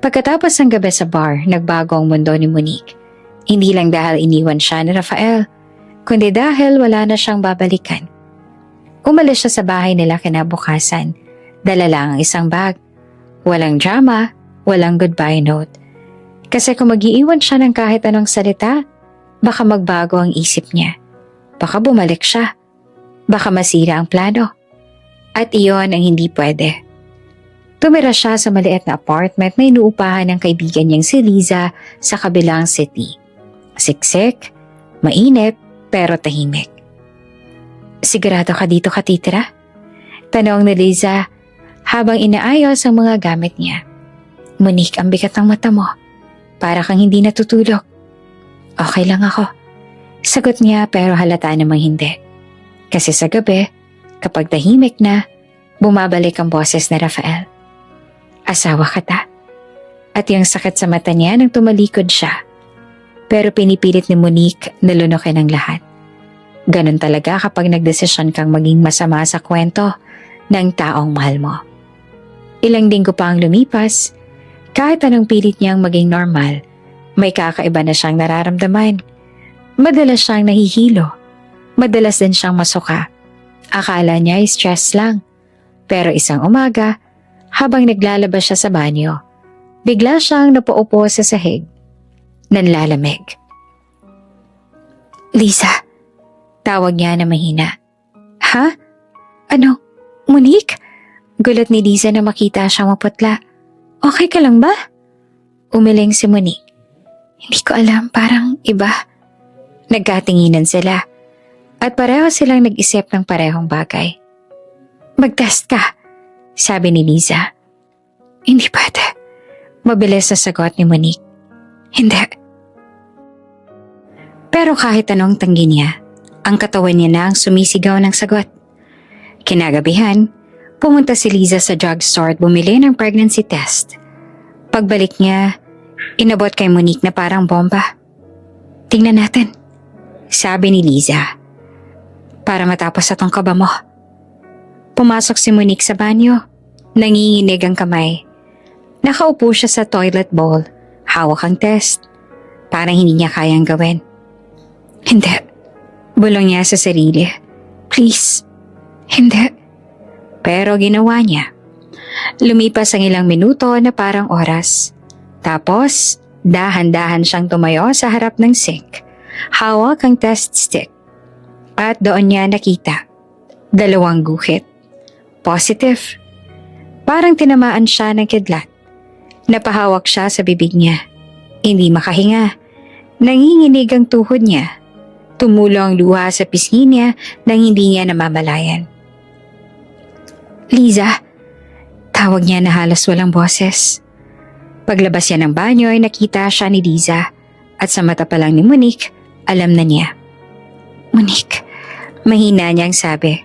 Pagkatapos ng gabi sa bar, nagbago ang mundo ni Monique. Hindi lang dahil iniwan siya ni Rafael, kundi dahil wala na siyang babalikan. Umalis siya sa bahay nila kinabukasan. Dala lang ang isang bag. Walang drama, walang goodbye note. Kasi kung mag-iiwan siya ng kahit anong salita, baka magbago ang isip niya. Baka bumalik siya. Baka masira ang plano. At iyon ang hindi pwede. Tumira siya sa maliit na apartment na inuupahan ng kaibigan niyang si Liza sa kabilang city. Siksik, mainit, pero tahimik. Sigurado ka dito ka titira? Tanong ni Liza habang inaayos ang mga gamit niya. Monique, ang bigat ng mata mo. Para kang hindi natutulog. Okay lang ako. Sagot niya pero halata namang hindi. Kasi sa gabi, kapag tahimik na, bumabalik ang boses ni Rafael. Asawa ka ta. At yung sakit sa mata niya nang tumalikod siya. Pero pinipilit ni Monique na lunukin ang lahat. Ganon talaga kapag nagdesisyon kang maging masama sa kwento ng taong mahal mo. Ilang linggo pa ang lumipas, kahit anong pilit niyang maging normal, may kakaiba na siyang nararamdaman. Madalas siyang nahihilo. Madalas din siyang masuka. Akala niya ay stress lang. Pero isang umaga, habang naglalabas siya sa banyo, bigla siyang napaupo sa sahig. Nanlalamig. Lisa, tawag niya na mahina. Ha? Ano? Monique? Gulat ni Lisa na makita siyang maputla. Okay ka lang ba? Umiling si Monique. Hindi ko alam, parang iba. Nagkatinginan sila. At pareho silang nag-isip ng parehong bagay. Mag-test ka, sabi ni Liza. Hindi pwede. Mabilis na sagot ni Monique. Hindi. Pero kahit anong tanggi niya, ang katawan niya na ang sumisigaw ng sagot. Kinagabihan, pumunta si Liza sa drugstore at bumili ng pregnancy test. Pagbalik niya, inabot kay Monique na parang bomba. Tingnan natin, sabi ni Liza. Para matapos na tong kaba mo. Pumasok si Monique sa banyo. Nanginginig ang kamay. Nakaupo siya sa toilet bowl. Hawak ang test. Parang hindi niya kayang gawin. Hindi. Bulong niya sa sarili. Please. Hindi. Pero ginawa niya. Lumipas ang ilang minuto na parang oras. Tapos, dahan-dahan siyang tumayo sa harap ng sink. Hawak ang test stick. At doon niya nakita. 2 guhit. Positive. Parang tinamaan siya ng kidlat. Napahawak siya sa bibig niya. Hindi makahinga. Nanginginig ang tuhod niya. Tumulo ang luha sa pisngi niya nang hindi niya namamalayan. Liza, tawag niya na halos walang boses. Paglabas niya ng banyo ay nakita siya ni Liza at sa mata pa lang ni Monique, alam na niya. Monique, mahina niyang sabi.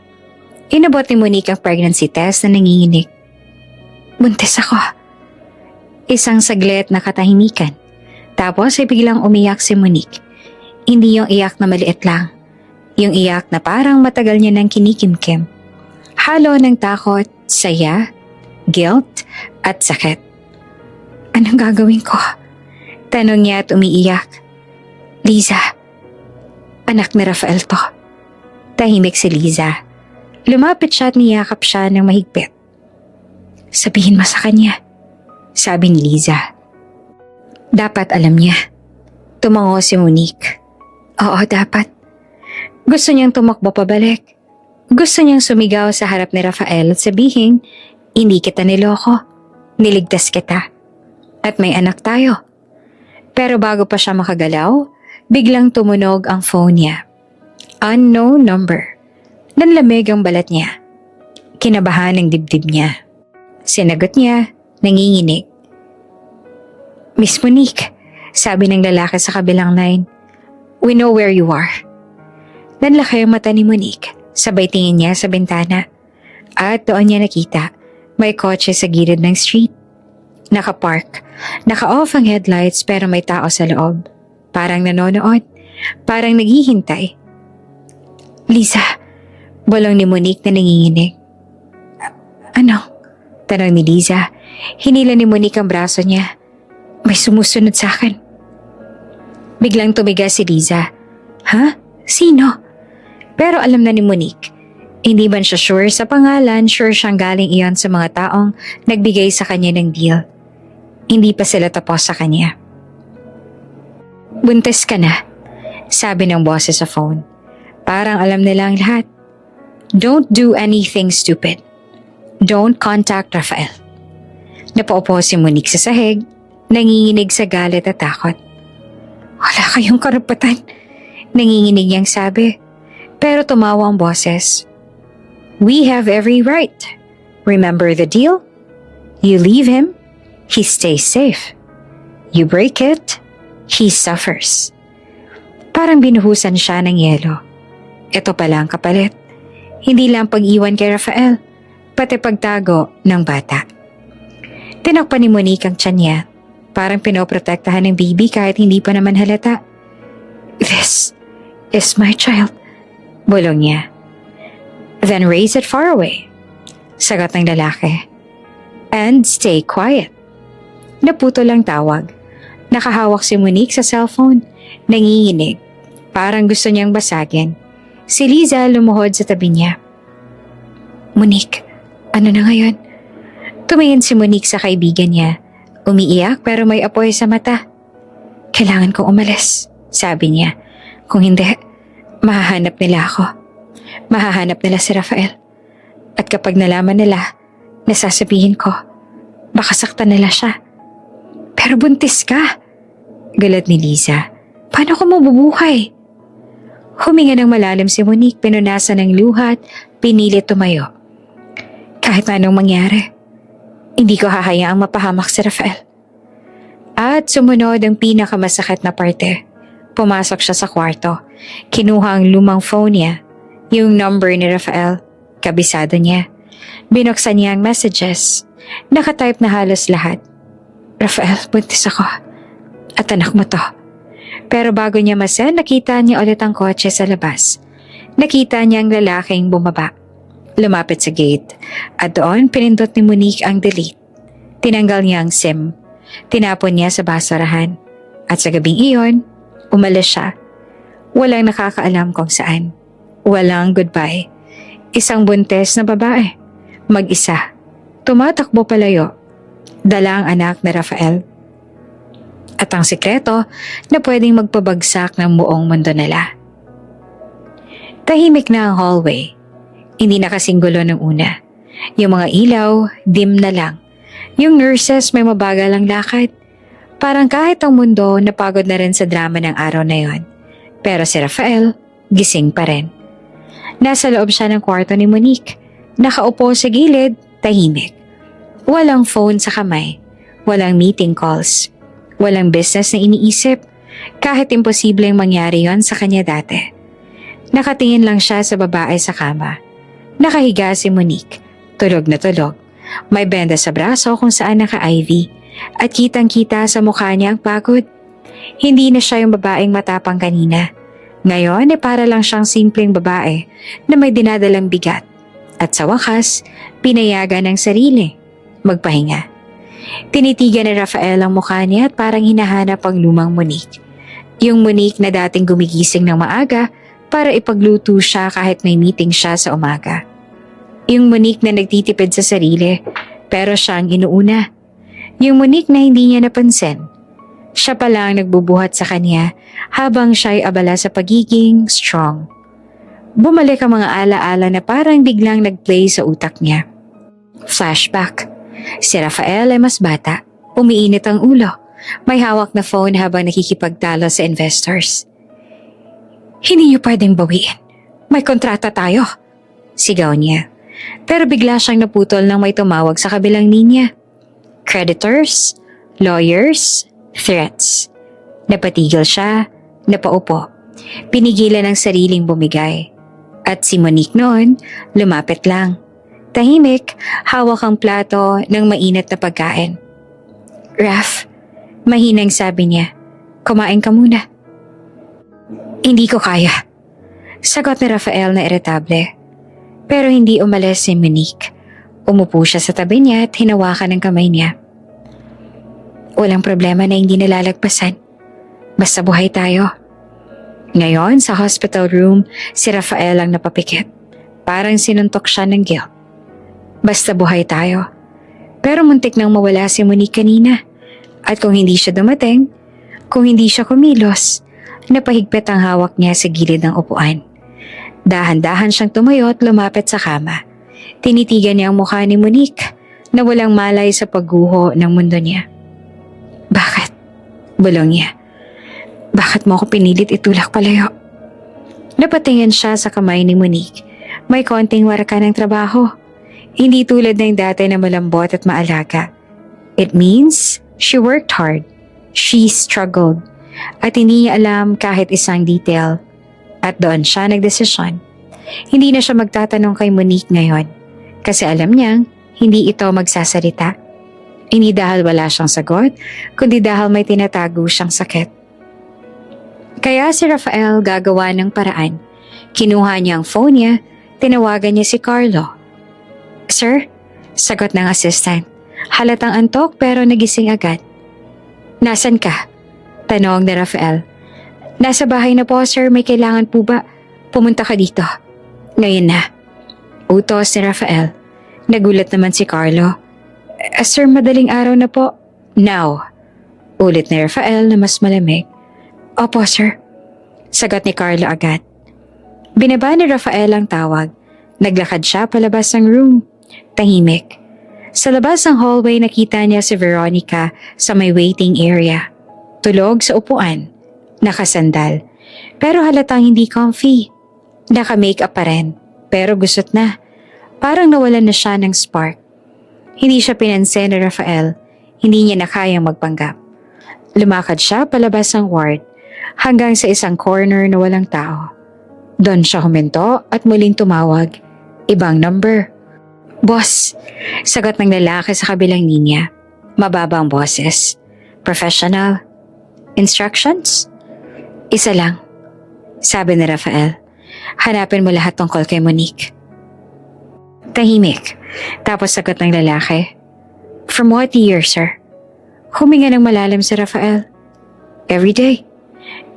Inabot ni Monique ang pregnancy test na nanginginig. Buntis ako. Isang saglit na katahimikan. Tapos ay biglang umiyak si Monique. Hindi yung iyak na maliit lang. Yung iyak na parang matagal niya nang kinikimkim. Halo ng takot, saya, guilt, at sakit. Anong gagawin ko? Tanong niya at umiiyak. Liza, anak ni Rafael to. Tahimik si Liza. Lumapit siya at niyakap siya ng mahigpit. Sabihin mo sa kanya, sabi ni Liza. Dapat alam niya. Tumango si Monique. Oo, dapat. Gusto niyang tumakbo pabalik. Gusto niyang sumigaw sa harap ni Rafael at sabihin, hindi kita niloko. Niligtas kita. At may anak tayo. Pero bago pa siya makagalaw, biglang tumunog ang phone niya. Unknown number. Nanlamig ang balat niya. Kinabahan ang dibdib niya. Sinagot niya, nanginginig. Miss Monique, sabi ng lalaki sa kabilang line. We know where you are. Nanlaki ang mata ni Monique. Sabay tingin niya sa bintana. At doon niya nakita, may kotse sa gilid ng street. Nakapark. Naka-off ang headlights pero may tao sa loob. Parang nanonood. Parang naghihintay. Liza, bulong ni Monique na nanginginig. Ano? Tanong ni Liza. Hinila ni Monique ang braso niya. May sumusunod sa akin. Biglang tumigas si Liza. Ha? Sino? Pero alam na ni Monique. Hindi man siya sure sa pangalan, sure siyang galing iyon sa mga taong nagbigay sa kanya ng deal. Hindi pa sila tapos sa kanya. Buntis ka na, sabi ng boses sa phone. Parang alam nila ang lahat. Don't do anything stupid. Don't contact Rafael. Napaupo si Monique sa sahig, nanginginig sa galit at takot. Wala kayong karapatan, nanginginig niyang sabi. Pero tumawa ang boses. We have every right. Remember the deal? You leave him, he stays safe. You break it, he suffers. Parang binuhusan siya ng yelo. Ito pala ang kapalit. Hindi lang pag-iwan kay Rafael, pati pagtago ng bata. Tinakpan ni Monique ang tiyan niya. Parang pinoprotektahan ng baby kahit hindi pa naman halata. This is my child. Bulong niya. Then raise it far away. Sagot ng lalaki. And stay quiet. Naputol ang tawag. Nakahawak si Monique sa cellphone. Nanginginig. Parang gusto niyang basagin. Si Liza lumuhod sa tabi niya. Monique, ano na ngayon? Tumingin si Monique sa kaibigan niya. Umiiyak pero may apoy sa mata. Kailangan kong umalis, sabi niya. Kung hindi, mahahanap nila ako. Mahahanap nila si Rafael. At kapag nalaman nila, nasasabihin ko, baka saktan nila siya. Pero buntis ka. Galit ni Liza. Paano ko mabubuhay? Huminga ng malalim si Monique, pinunasan ng luha at pinilit tumayo. Kahit anong mangyari, hindi ko hahayaang mapahamak si Rafael. At sumunod ang pinakamasakit na parte. Pumasok siya sa kwarto. Kinuha ang lumang phone niya, yung number ni Rafael, kabisado niya. Binuksan niya ang messages. Nakatype na halos lahat. Rafael, buntis ako. At anak mo to. Pero bago niya masend, nakita niya ulit ang kotse sa labas. Nakita niya ang lalaking bumaba. Lumapit sa gate. At doon, pinindot ni Monique ang delete. Tinanggal niya ang SIM. Tinapon niya sa basurahan. At sa gabing iyon, umalis siya. Walang nakakaalam kung saan. Walang goodbye. Isang buntis na babae. Mag-isa. Tumatakbo palayo. Dala ang anak na Rafael. At ang sikreto na pwedeng magpabagsak ng buong mundo nila. Tahimik na ang hallway. Hindi na kasing gulo ng una. Yung mga ilaw, dim na lang. Yung nurses may mabagal ang lakad. Parang kahit ang mundo napagod na rin sa drama ng araw na yon. Pero si Rafael, gising pa rin. Nasa loob siya ng kwarto ni Monique. Nakaupo sa gilid, tahimik. Walang phone sa kamay. Walang meeting calls. Walang business na iniisip. Kahit imposibleng mangyari yon sa kanya dati. Nakatingin lang siya sa babae sa kama. Nakahiga si Monique. Tulog na tulog. May benda sa braso kung saan naka-IV. At kitang-kita sa mukha niya ang pagod. Hindi na siya yung babaeng matapang kanina. Ngayon ay para lang siyang simpleng babae na may dinadalang bigat. At sa wakas, pinayagan ng sarili. Magpahinga. Tinitigan ni Rafael ang mukha niya at parang hinahanap ang lumang Monique. Yung Monique na dating gumigising ng maaga para ipagluto siya kahit may meeting siya sa umaga. Yung Monique na nagtitipid sa sarili pero siya ang inuuna. Yung Monique na hindi niya napansin. Siya pala ang nagbubuhat sa kanya habang siya'y abala sa pagiging strong. Bumalik ang mga alaala na parang biglang nag-play sa utak niya. Flashback. Si Rafael ay mas bata. Umiinit ang ulo. May hawak na phone habang nakikipagtalo sa investors. Hindi niyo pwedeng bawiin. May kontrata tayo. Sigaw niya. Pero bigla siyang naputol nang may tumawag sa kabilang linya. Creditors, lawyers, threats. Napatigil siya, napaupo. Pinigilan ang sariling bumigay. At si Monique noon, lumapit lang. Tahimik, hawak ang plato ng mainit na pagkain. Raf, mahinang sabi niya, kumain ka muna. Hindi ko kaya. Sagot ni Rafael na iritable. Pero hindi umalis si Monique. Umupo siya sa tabi niya at hinawakan ang kamay niya. Walang problema na hindi nalalagpasan. Basta buhay tayo. Ngayon, sa hospital room, si Rafael ang napapikit. Parang sinuntok siya ng guilt. Basta buhay tayo. Pero muntik nang mawala si Monique kanina. At kung hindi siya dumating, kung hindi siya kumilos, napahigpit ang hawak niya sa gilid ng upuan. Dahan-dahan siyang tumayo at lumapit sa kama. Tinitigan niya ang mukha ni Monique na walang malay sa pagguho ng mundo niya. Bakit? Bulong niya. Bakit mo ako pinilit itulak palayo? Napatingin siya sa kamay ni Monique. May konting warka ng trabaho. Hindi tulad ng dati na malambot at maalaga. It means she worked hard. She struggled. At hindi niya alam kahit isang detail. At doon siya nagdesisyon. Hindi na siya magtatanong kay Monique ngayon. Kasi alam niyang hindi ito magsasalita. Hindi dahil wala siyang sagot, kundi dahil may tinatago siyang sakit. Kaya si Rafael gagawa ng paraan. Kinuha niya ang phone niya, tinawagan niya si Carlo. Sir, sagot ng assistant. Halatang antok pero nagising agad. Nasaan ka? Tanong ni Rafael. Nasa bahay na po sir, may kailangan po ba? Pumunta ka dito. Ngayon na. Utos ni Rafael. Nagulat naman si Carlo. Sir, madaling araw na po. Now. Ulit ni Rafael na mas malamig. Opo sir. Sagot ni Carlo agad. Binaba ni Rafael ang tawag. Naglakad siya palabas ng room. Tahimik. Sa labas ng hallway nakita niya si Veronica sa may waiting area. Tulog sa upuan. Nakasandal. Pero halatang hindi comfy. Naka-makeup pa rin, pero gusot na. Parang nawalan na siya ng spark. Hindi siya pinansin ni Rafael, hindi niya na kayang magpanggap. Lumakad siya palabas ng ward hanggang sa isang corner na walang tao. Doon siya huminto at muling tumawag. Ibang number. Boss, sagot ng lalaki sa kabilang linya. Mababang boses. Professional. Instructions? Isa lang. Sabi ni Rafael. Hanapin mo lahat tungkol kay Monique. Tahimik. Tapos sagot ng lalaki. From what year, sir? Huminga ng malalim si Rafael. Every day.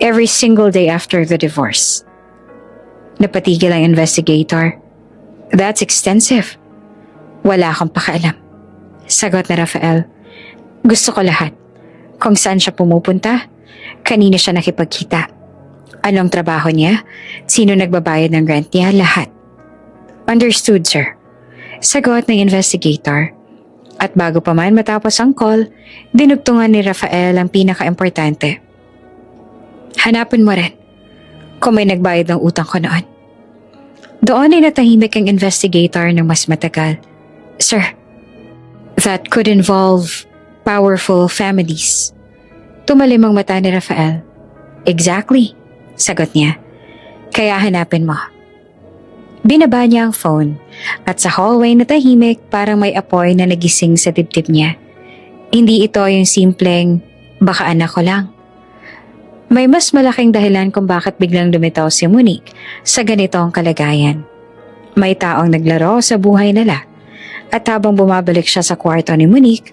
Every single day after the divorce. Napatigil ang investigator. That's extensive. Wala akong pakialam. Sagot na Rafael. Gusto ko lahat. Kung saan siya pumupunta, kanina siya nakipagkita. Anong trabaho niya, sino nagbabayad ng rent niya, lahat. Understood, sir. Sagot ng investigator. At bago pa man matapos ang call, dinugtungan ni Rafael ang pinaka-importante. Hanapin mo rin kung may nagbayad ng utang ko noon. Doon ay natahimik ang investigator ng mas matagal. Sir, that could involve powerful families. Tumalim ang mata ni Rafael. Exactly, sagot niya. Kaya hanapin mo. Binaba niya ang phone at sa hallway na tahimik parang may apoy na nagising sa dibdib niya. Hindi ito yung simpleng, baka anak ko lang. May mas malaking dahilan kung bakit biglang lumitaw si Monique sa ganitong kalagayan. May taong naglaro sa buhay nila at habang bumabalik siya sa kwarto ni Monique,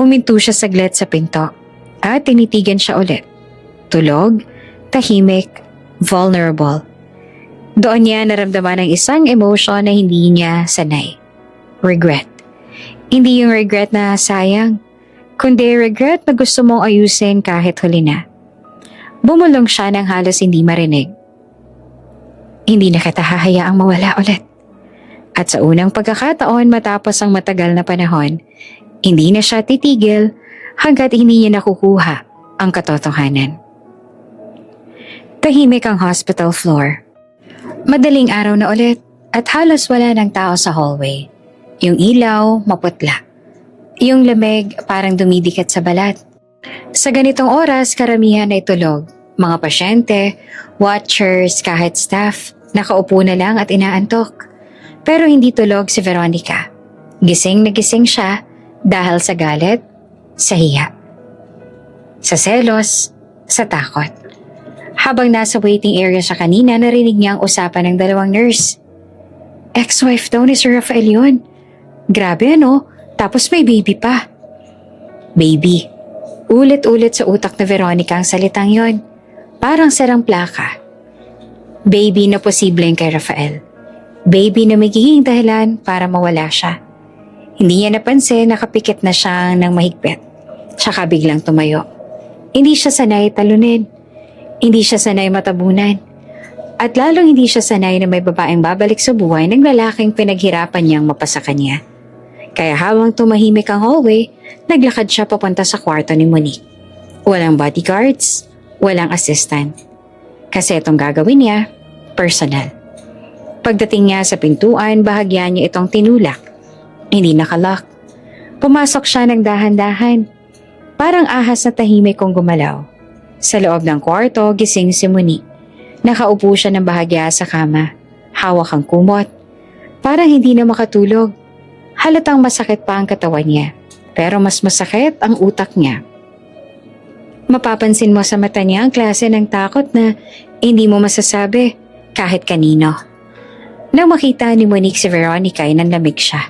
uminto siya saglit sa pinto at tinitigan siya ulit. Tulog, tahimik, vulnerable. Doon niya naramdaman ang isang emotion na hindi niya sanay. Regret. Hindi yung regret na sayang, kundi regret na gusto mong ayusin kahit huli na. Bumulong siya ng halos hindi marinig. Hindi na kita hahayaang mawala ulit. At sa unang pagkakataon matapos ang matagal na panahon, hindi na siya titigil hanggat hindi niya nakukuha ang katotohanan. Tahimik ang hospital floor. Madaling araw na ulit at halos wala ng tao sa hallway. Yung ilaw, maputla. Yung lamig parang dumidikit sa balat. Sa ganitong oras, karamihan ay tulog. Mga pasyente, watchers, kahit staff, nakaupo na lang at inaantok. Pero hindi tulog si Veronica. Gising na gising siya dahil sa galit, sa hiya. Sa selos, sa takot. Habang nasa waiting area siya kanina, narinig niya ang usapan ng dalawang nurse. Ex-wife daw ni Sir Rafael yun. Grabe ano, tapos may baby pa. Baby. Ulit-ulit sa utak na Veronica ang salitang yon. Parang sarang plaka. Baby na posibleng kay Rafael. Baby na magiging dahilan para mawala siya. Hindi niya napansin nakapikit na siya ng mahigpit. Tsaka biglang tumayo. Hindi siya sanay talunin. Hindi siya sanay matabunan. At lalong hindi siya sanay na may babaeng babalik sa buhay ng lalaking pinaghirapan niyang mapasa kanya. Kaya habang tumahimik ang hallway, naglakad siya papunta sa kwarto ni Monique. Walang bodyguards, walang assistant. Kasi itong gagawin niya, personal. Pagdating niya sa pintuan, bahagya niya itong tinulak. Hindi nakalock. Pumasok siya ng dahan-dahan. Parang ahas na tahimik kung gumalaw. Sa loob ng kwarto, gising si Monique. Nakaupo siya ng bahagya sa kama. Hawak ang kumot. Parang hindi na makatulog. Halatang masakit pa ang katawan niya. Pero mas masakit ang utak niya. Mapapansin mo sa mata niya ang klase ng takot na hindi mo masasabi kahit kanino. Nang makita ni Monique si Veronica ay nanlamig siya.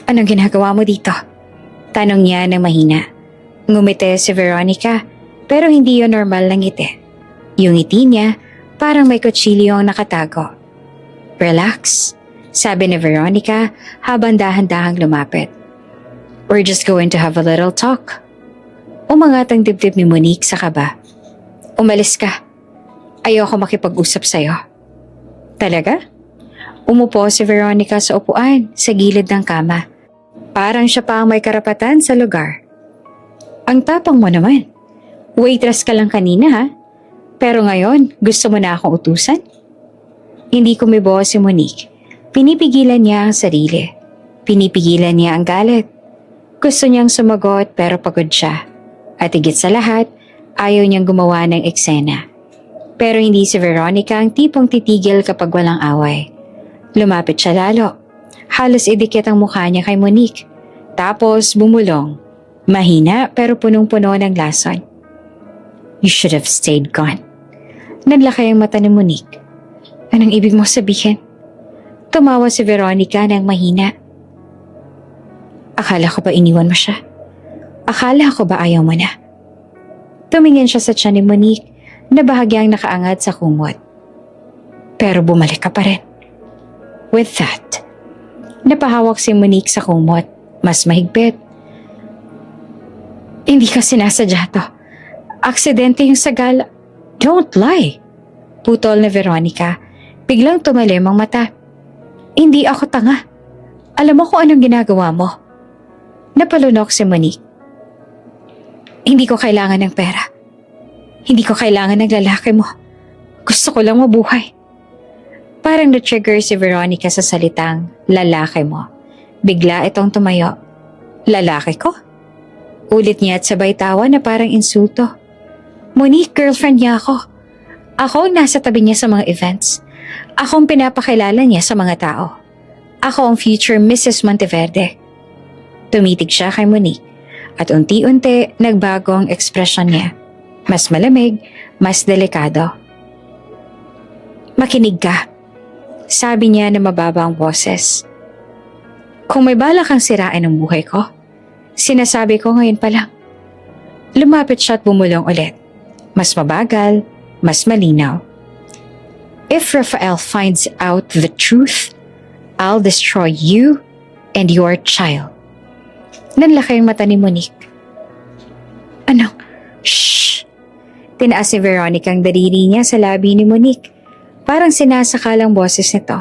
Anong ginagawa mo dito? Tanong niya ng mahina. Ngumiti si Veronica pero hindi yun normal na ngiti. Yung ngiti niya parang may kutsilyo ang nakatago. Relax, sabi ni Veronica habang dahan-dahang lumapit. We're just going to have a little talk. Umangat ang dibdib ni Monique sa kaba. Umalis ka. Ayoko makipag-usap sa'yo. Talaga? Umupo si Veronica sa upuan sa gilid ng kama. Parang siya pa ang may karapatan sa lugar. Ang tapang mo naman. Waitress ka lang kanina ha? Pero ngayon, gusto mo na akong utusan? Hindi kumibo si Monique. Pinipigilan niya ang sarili. Pinipigilan niya ang galit. Gusto niyang sumagot pero pagod siya. At higit sa lahat, ayaw niyang gumawa ng eksena. Pero hindi si Veronica ang tipong titigil kapag walang away. Lumapit siya lalo. Halos idikit ang mukha niya kay Monique. Tapos bumulong. Mahina pero punong-puno ng lason. You should have stayed gone. Nanlaki ang mata ni Monique. Anong ibig mo sabihin? Tumawa si Veronica ng mahina. Akala ko ba iniwan mo siya? Akala ko ba ayaw mo na? Tumingin siya sa tiyan ni Monique na bahagyang nakaangat sa kumot. Pero bumalik ka pa rin. With that, napahawak si Monique sa kumot, mas mahigpit. Hindi ka sinasadya to. Aksidente yung sagala. Don't lie. Putol na Veronica. Biglang tumalim ang mata. Hindi ako tanga. Alam mo kung anong ginagawa mo. Napalunok si Monique. Hindi ko kailangan ng pera. Hindi ko kailangan ng lalaki mo. Gusto ko lang mabuhay. Parang na-trigger si Veronica sa salitang lalaki mo. Bigla itong tumayo. Lalaki ko? Ulit niya at sabay tawa na parang insulto. Monique, girlfriend niya ako. Ako ang nasa tabi niya sa mga events. Ako ang pinapakilala niya sa mga tao. Ako ang future Mrs. Monteverde. Tumitig siya kay Monique at unti-unti nagbago ang ekspresyon niya. Mas malamig, mas delikado. Makinig ka, sabi niya na mababa ang boses. Kung may balak kang sirain ang buhay ko, sinasabi ko ngayon pa lang. Lumapit siya at bumulong ulit. Mas mabagal, mas malinaw. If Rafael finds out the truth, I'll destroy you and your child. Nanlaki ang mata ni Monique. Ano? Shh! Tinaas si Veronica ang daliri niya sa labi ni Monique. Parang sinasakalang boses nito.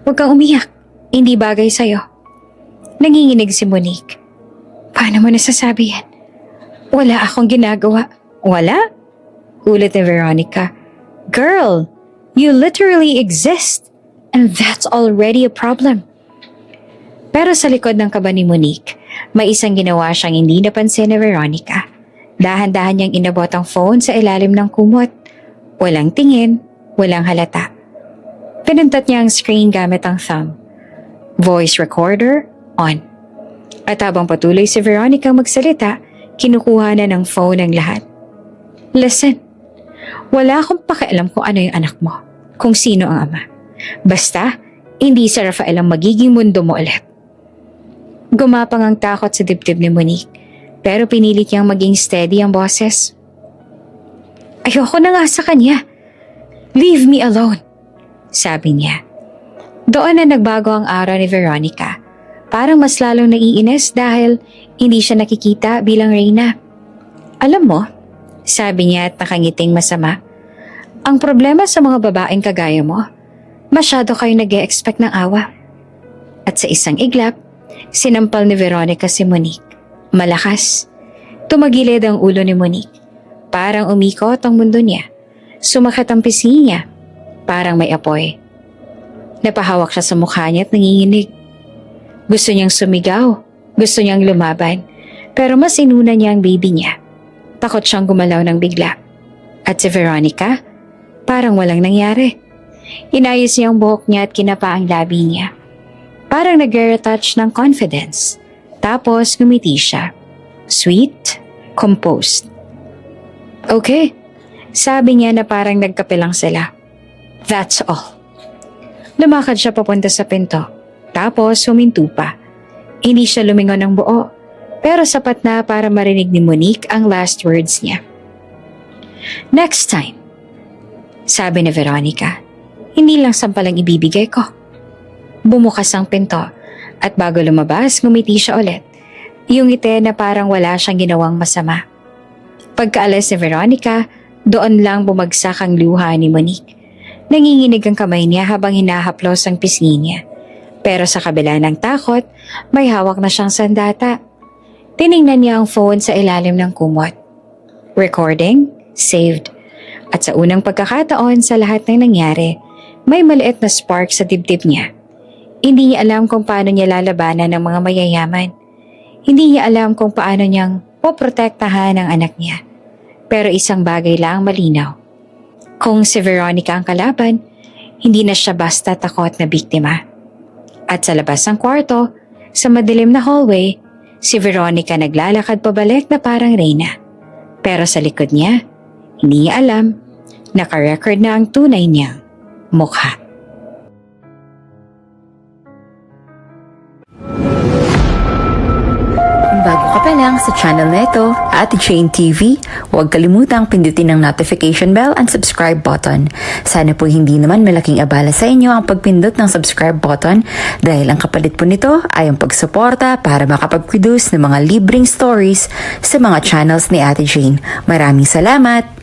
Huwag kang umiyak. Hindi bagay sa'yo. Nanginginig si Monique. Paano mo nasasabi yan? Wala akong ginagawa. Wala? Ulit ni Veronica. Girl, you literally exist. And that's already a problem. Pero sa likod ng kaba ni Monique, may isang ginawa siyang hindi napansin ni Veronica. Dahan-dahan niyang inabot ang phone sa ilalim ng kumot. Walang tingin, walang halata. Pinuntat niya ang screen gamit ang thumb. Voice recorder on. At habang patuloy si Veronica magsalita, kinukuha na ng phone ang lahat. Listen, wala akong pakialam kung ano yung anak mo, kung sino ang ama. Basta, hindi si Rafael ang magiging mundo mo ulit. Gumapang ang takot sa dibdib ni Monique, pero pinilit niyang maging steady ang boses. Ayoko na nga sa kanya. Leave me alone, sabi niya. Doon na nagbago ang aura ni Veronica. Parang mas lalong naiinis dahil hindi siya nakikita bilang reyna. Alam mo, sabi niya at nakangiting masama, ang problema sa mga babaeng kagaya mo, masyado kayo nag-e-expect ng awa. At sa isang iglap, sinampal ni Veronica si Monique. Malakas. Tumagilid ang ulo ni Monique. Parang umikot ang mundo niya. Sumakit ang pisngi niya. Parang may apoy. Napahawak siya sa mukha niya at nanginginig. Gusto niyang sumigaw. Gusto niyang lumaban. Pero mas inuna niya ang baby niya. Takot siyang gumalaw ng bigla. At si Veronica, parang walang nangyari. Inayos niya ang buhok niya at kinapa ang labi niya. Parang nag-retouch ng confidence. Tapos ngumiti siya. Sweet, composed. Okay, sabi niya na parang nagkape lang sila. That's all. Lumakad siya papunta sa pinto. Tapos huminto pa. Hindi siya lumingon ng buo. Pero sapat na para marinig ni Monique ang last words niya. Next time, sabi ni Veronica, hindi lang sampalang ibibigay ko. Bumukas ang pinto at bago lumabas, ngumiti siya ulit. Yung ngiti na parang wala siyang ginawang masama. Pagkaalis ni Veronica, doon lang bumagsak ang luha ni Monique. Nanginginig ang kamay niya habang hinahaplos ang pisngi niya. Pero sa kabila ng takot, may hawak na siyang sandata. Tiningnan niya ang phone sa ilalim ng kumot. Recording, saved. At sa unang pagkakataon sa lahat ng nangyari, may maliit na spark sa dibdib niya. Hindi niya alam kung paano niya lalabanan ng mga mayayaman. Hindi niya alam kung paano niyang poprotektahan ang anak niya. Pero isang bagay lang malinaw. Kung si Veronica ang kalaban, hindi na siya basta takot na biktima. At sa labas ng kwarto, sa madilim na hallway, si Veronica naglalakad pabalik na parang reyna. Pero sa likod niya, hindi niya alam, naka-record na ang tunay niyang mukha. Bago ka pa lang sa channel na ito, Ate Jane TV, huwag kalimutang pindutin ang notification bell and subscribe button. Sana po hindi naman malaking abala sa inyo ang pagpindot ng subscribe button dahil ang kapalit po nito ay ang pagsuporta para makapag-produce ng mga libreng stories sa mga channels ni Ate Jane. Maraming salamat!